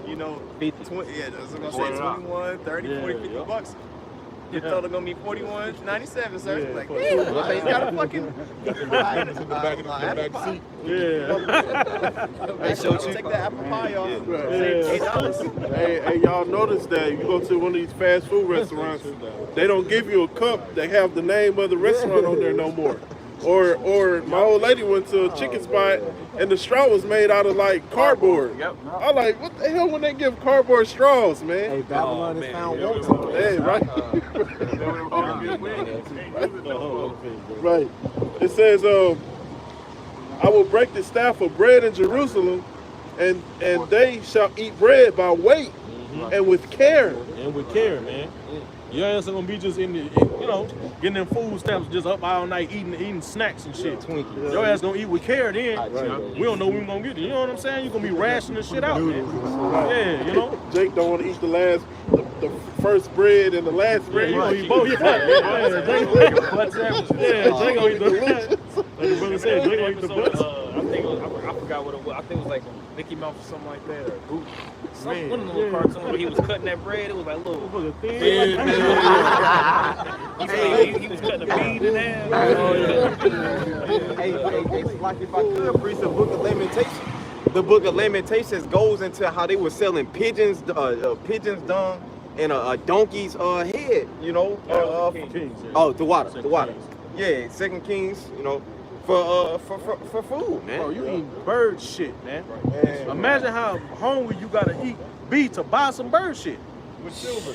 you, know, 20. Yeah, that's gonna say 21, 30, 40, 50 bucks. Your total gonna be 41.97, sir. Yeah, like, damn, you got a fucking apple seat. Yeah. Take that apple pie off. $8. Hey, y'all notice that you go to one of these fast food restaurants, they don't give you a cup. They have the name of the restaurant on there no more. Or my old lady went to a chicken spot and the straw was made out of like cardboard. Yep. I'm like, what the hell when they give cardboard straws, man? Hey, Babylon is found wanting. Hey, right. Right. It says, I will break the staff of bread in Jerusalem, and they shall eat bread by weight and with care. And with care, man. Your ass ain't gonna be just in the, you know, getting them food stamps, just up all night eating snacks and shit. Twinkies. Your ass gonna eat with care then. We don't know when we gonna get it. You know what I'm saying? You gonna be rationing shit out, man. Yeah, you know. Jake don't want to eat the first bread and the last Yeah, bread. you gonna eat both. Yeah, Jake gonna eat the like the brother said, Jake gonna eat the butts. I think it was, I forgot what it was. I think it was like Mickey Mouse or something like that, or Goofy. One of the little cartoons where he was cutting that bread. It was like little. He was cutting a bead in half. Hey, like if I could preach the book of Lamentations. The book of Lamentations goes into how they were selling pigeons dung and a donkey's head, you know. The water. Yeah, 2 Kings, you know, for food, man. Bro, you eating bird shit, man. Imagine how hungry you gotta be to buy some bird shit. With silver.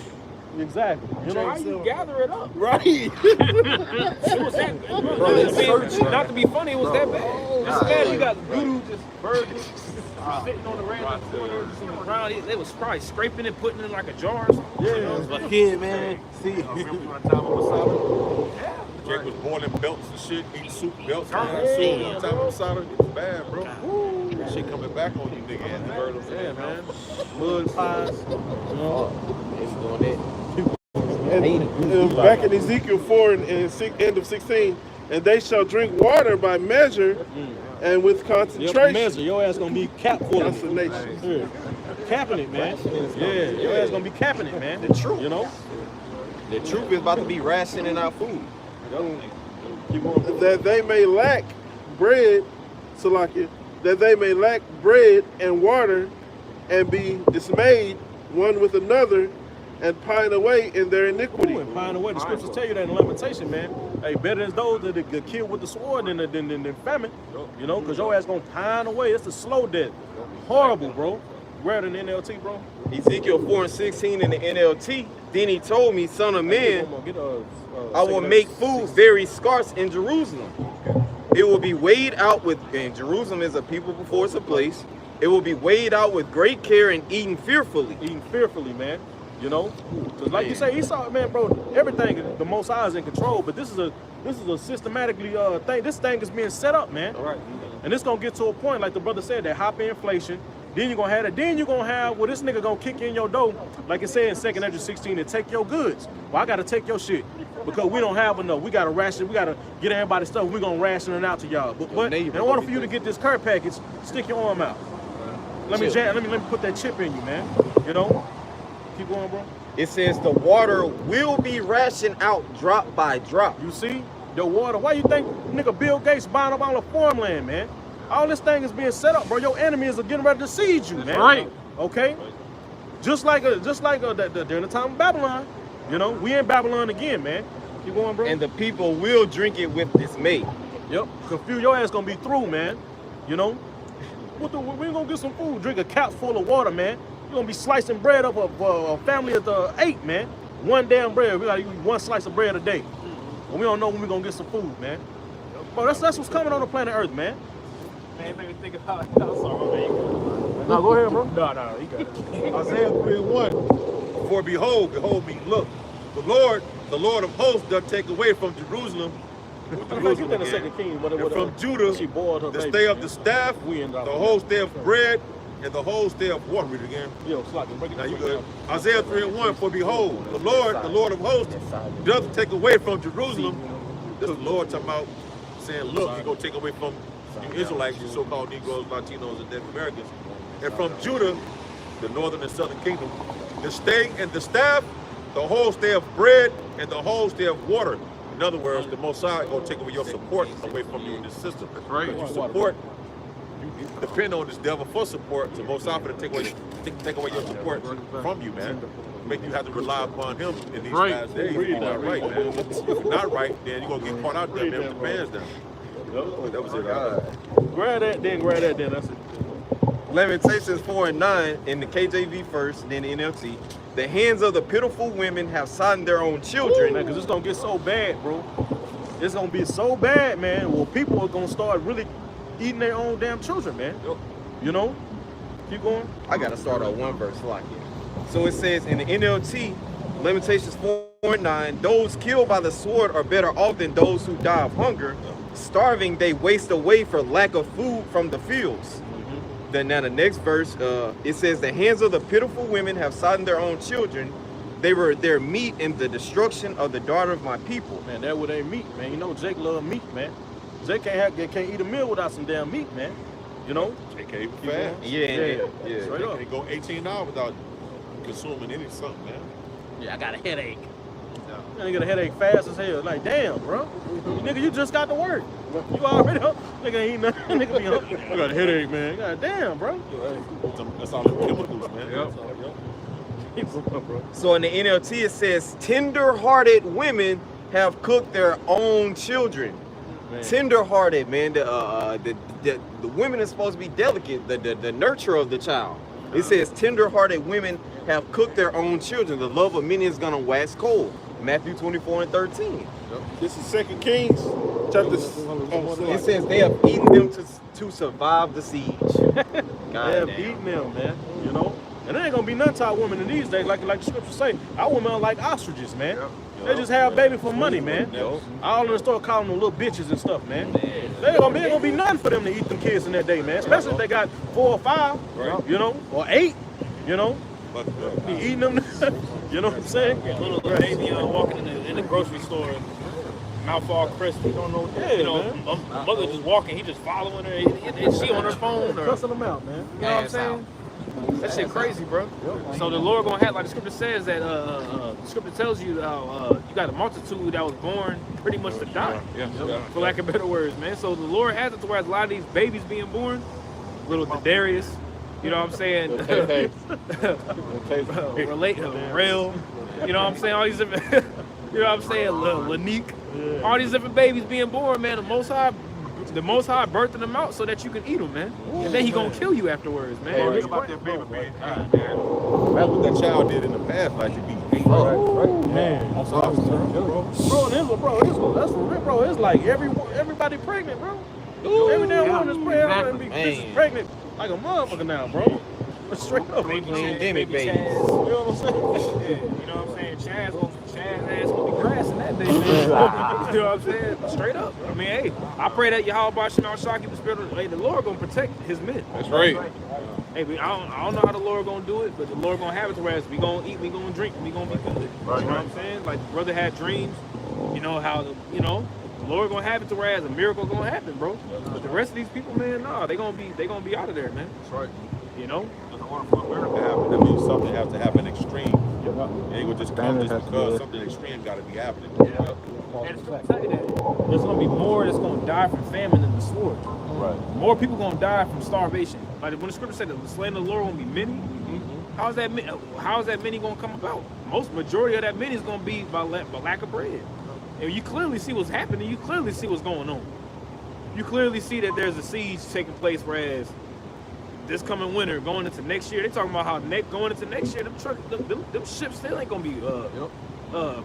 Exactly. You know How you gather it up? Right. It was that. Not to be funny, it was that bad. It's bad. You got voodoo, just birds sitting on the random corners on the ground. They was probably scraping it, putting it in like a jar or something. Yeah. But kid, man. See. Jake was boiling belts and shit, eating soup belts, man. Soup on top of the solder. It's bad, bro. That shit coming back on you, nigga. And the bird Yeah, man. Mud pies. You know. And back in Ezekiel 4 and end of 16, and they shall drink water by measure and with concentration. Measure. Your ass gonna be cap full of it. Concentration. Capping it, man. Yeah, your ass gonna be capping it, man. The truth. You know? The truth is about to be rationing our food. Keep on. That they may lack bread, Salakia, that they may lack bread and water and be dismayed one with another and pine away in their iniquity. And pine away. The scriptures tell you that in Lamentation, man. Hey, better is those that get killed with the sword than famine. You know, because your ass gonna pine away. It's a slow death. Horrible, bro. Read in the NLT, bro. Ezekiel 4 and 16 in the NLT. Then he told me, son of man, I will make food very scarce in Jerusalem. It will be weighed out with, and Jerusalem is a people before it's a place. It will be weighed out with great care and eaten fearfully. Eating fearfully, man. You know, because like you say, Esau, man, bro, everything, the Most High is in control. But this is a systematically thing. This thing is being set up, man. All right. And it's gonna get to a point, like the brother said, that hyperinflation. Then you're gonna have that. Then you're gonna have, well, this nigga gonna kick in your door, like it said in 2 Ezra 16, and take your goods. Well, I gotta take your shit because we don't have enough. We gotta ration. We gotta get everybody stuff. We gonna ration it out to y'all. But in order for you to get this care package, stick your arm out. Let me put that chip in you, man. You know. Keep going, bro. It says the water will be rationed out drop by drop. You see? Your water. Why you think nigga Bill Gates buying up all the farmland, man? All this thing is being set up, bro. Your enemies are getting ready to siege you, man. Right. Okay? Just like during the time of Babylon. You know, we in Babylon again, man. Keep going, bro. And the people will drink it with dismay. Yep. Confuse your ass gonna be through, man. You know? We gonna get some food. Drink a cap full of water, man. You're gonna be slicing bread up a family of 8, man. One damn bread. We gotta eat one slice of bread a day. And we don't know when we're gonna get some food, man. Bro, that's what's coming on the planet Earth, man. Man, it made me think about it. I'm sorry, man. No, go ahead, bro. No, you got it. Isaiah 3:1. For behold me, look, the Lord of hosts doth take away from Jerusalem. Jerusalem again. And from Judah, the stay of the staff, the whole stay of bread, and the whole stay of water. Read it again. Yo, Slocky, break it down. Now you good. Isaiah 3:1. For behold, the Lord of hosts doth take away from Jerusalem. That's the Lord talking about saying, look, he's gonna take away from you Israelites, you so-called Negroes, Latinos, and Native Americans. And from Judah, the northern and southern kingdom, the stay and the staff, the whole stay of bread, and the whole stay of water. In other words, the Most High gonna take away your support away from you in this system. That's right. You support, you depend on this devil for support, so Most High gonna take away your support from you, man. Make you have to rely upon him in these last days. You're not right, man. If you're not right, then you're gonna get caught out there, man, with the bands down. That was it. Grab that, then. That's it. Lamentations 4 and 9 in the KJV first, then the NLT. The hands of the pitiful women have sodden their own children. Because it's gonna get so bad, bro. It's gonna be so bad, man. Well, people are gonna start really eating their own damn children, man. You know? Keep going. I gotta start on one verse like it. So it says in the NLT, Lamentations 4 24:9, those killed by the sword are better off than those who die of hunger. Starving, they waste away for lack of food from the fields. Then now the next verse, it says, the hands of the pitiful women have sodden their own children. They were their meat in the destruction of the daughter of my people. Man, that would ain't meat, man. You know Jake love meat, man. Jake can't eat a meal without some damn meat, man. You know? Jake can't even fast. Yeah. Straight up. They go 18 hours without consuming any something, man. Yeah, I got a headache. Nigga get a headache fast as hell. Like, damn, bro. Nigga, you just got to work. You already up. Nigga ain't eating nothing. Nigga be hungry. I got a headache, man. God damn, bro. That's all the chemicals, man. So in the NLT, it says, tender-hearted women have cooked their own children. Tender-hearted, man. The women are supposed to be delicate, the nurture of the child. It says, tender-hearted women have cooked their own children. The love of many is gonna wax cold. Matthew 24:13. This is 2 Kings, chapter. It says they have eaten them to survive the siege. They have eaten them, man. You know? And there ain't gonna be none to our women in these days, like the scriptures say. Our women are like ostriches, man. They just have baby for money, man. All in the store calling them little bitches and stuff, man. There ain't gonna be nothing for them to eat them kids in that day, man. Especially if they got 4 or 5, you know, or 8, you know. Be eating them, you know what I'm saying? Little baby walking in the grocery store, mouth all crispy, don't know. You know, mother just walking, he just following her, and she on her phone. Cussing them out, man. You know what I'm saying? That shit crazy, bro. So the Lord gonna have, like the scripture says that the scripture tells you how you got a multitude that was born pretty much to die, for lack of better words, man. So the Lord has it to where a lot of these babies being born, little Darius, you know what I'm saying? Real, you know what I'm saying? All these different, you know what I'm saying? Lanique, all these different babies being born, man. The Most High birthing them out so that you can eat them, man. And then he gonna kill you afterwards, man. Think about that baby being eaten, man. That's what that child did in the past, like to be eaten. Man, that's awesome, bro. That's for real, bro. It's like everybody pregnant, bro. Every damn woman is pregnant like a motherfucker now, bro. Straight up. Baby babies. You know what I'm saying? You know what I'm saying? Chaz ass gonna be grass in that day, man. You know what I'm saying? Straight up. I mean, hey, I pray that Yahweh Shemel Shaki, the spirit of the Lord gonna protect his men. That's right. Hey, I don't know how the Lord gonna do it, but the Lord gonna have it to where we gonna eat, we gonna drink, we gonna be good. Right, you know what I'm saying? Like the brother had dreams, you know how the Lord gonna have it to where a miracle gonna happen, bro. But the rest of these people, man, nah, they gonna be out of there, man. That's right. You know? In order for a miracle to happen, that means something has to happen extreme. And it would just come just because something extreme got to be happening. And it's gonna tell you that there's gonna be more that's gonna die from famine than the sword. Right. More people gonna die from starvation. Like when the scripture said that the slain of the Lord gonna be many, how is that many gonna come about? Majority of that many is gonna be by lack of bread. And you clearly see what's happening. You clearly see what's going on. You clearly see that there's a siege taking place, whereas this coming winter, going into next year, they talking about how going into next year, them ships still ain't gonna be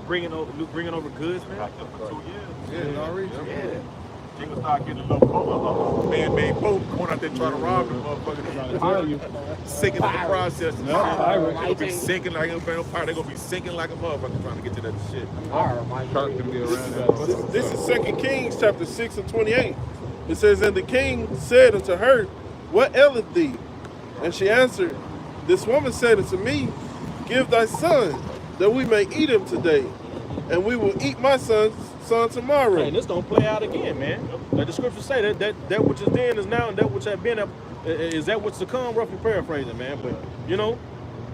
bringing over goods, man. They gonna start getting a little man-made boat going out there trying to rob the motherfuckers. Sinking in the process. They'll be sinking like they're gonna be sinking like a motherfucker trying to get to that shit. This is 2 Kings chapter 6 and 28. It says, and the king said unto her, what aileth thee? And she answered, this woman said unto me, give thy son, that we may eat him today, and we will eat my son tomorrow. And this gonna play out again, man. Like the scriptures say that which is then is now, and that which have been is that which to come. Roughly paraphrasing, man. But you know,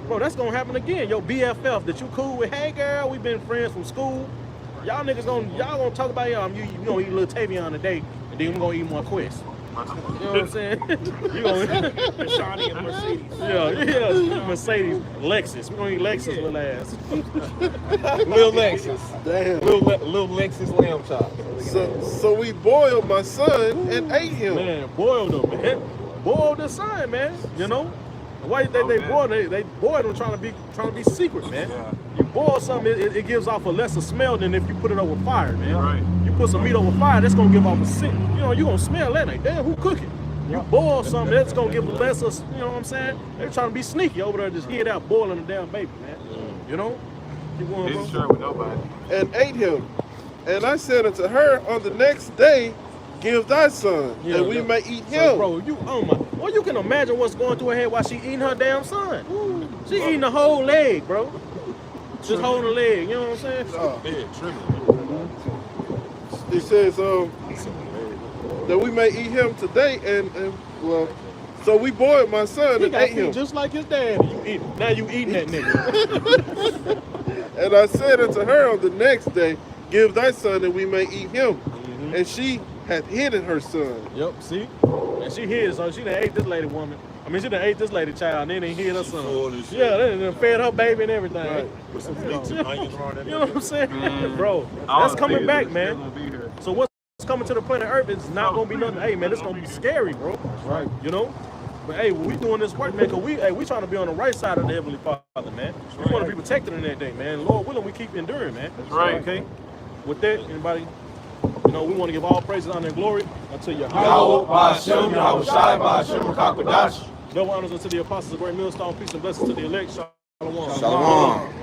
bro, that's gonna happen again. Yo, BFF that you cool with. Hey, girl, we've been friends from school. Y'all niggas gonna talk about you gonna eat a little Tavion today, and then we're gonna eat more Quest. You know what I'm saying? You gonna Shawnee and Mercedes. Yeah, Mercedes, Lexus. We're gonna eat Lexus little ass. Little Lexus. Damn. Little Lexus lamb chops. So we boiled my son and ate him. Man, boiled him, man. Boiled the son, man. You know? The way they boiled them trying to be secret, man. You boil something, it gives off a lesser smell than if you put it over fire, man. Right. You put some meat over fire, that's gonna give off a scent. You know, you gonna smell that like, damn, who cooking? You boil something, that's gonna give a lesser, you know what I'm saying? They're trying to be sneaky over there, just hear that boiling a damn baby, man. You know? Keep going, bro. Didn't share with nobody. and ate him. And I said unto her, on the next day, give thy son, Yeah, and we yeah. may eat So, him. bro, well, you can imagine what's going through her head while she eating her damn son. She eating the whole leg, bro. Just holding the leg, you know what I'm saying? It says that we may eat him today, and well, so we boiled my son He and got ate feet him. just like his dad. Now you eating that nigga. And I said unto her on the next day, give thy son, and we may eat him. And she had hidden her son. Yep, see? And she hid, so she done ate this lady woman. I mean, she done ate this lady child, and then they hid her son. Yeah, they done fed her baby and everything. Right. With some leeks and onions around You know what I'm saying? Bro, that's coming back, man. So what's coming to the planet Earth is not gonna be nothing. Hey, man, it's gonna be scary, bro. Right. You know? But hey, when we doing this work, man, cause we trying to be on the right side of the Heavenly Father, man. We want to be protected in that day, man. Lord willing, we keep enduring, man. That's right. Okay? With that, anybody, you know, we want to give all praises, honor, and glory unto Yahweh. Yahweh, Ba'ashem, Yahweh Shai, Ba'ashem, Rakakwadash. Double honors unto the apostles of Great Millstone. Peace and blessings to the elect. Shalom. Shalom.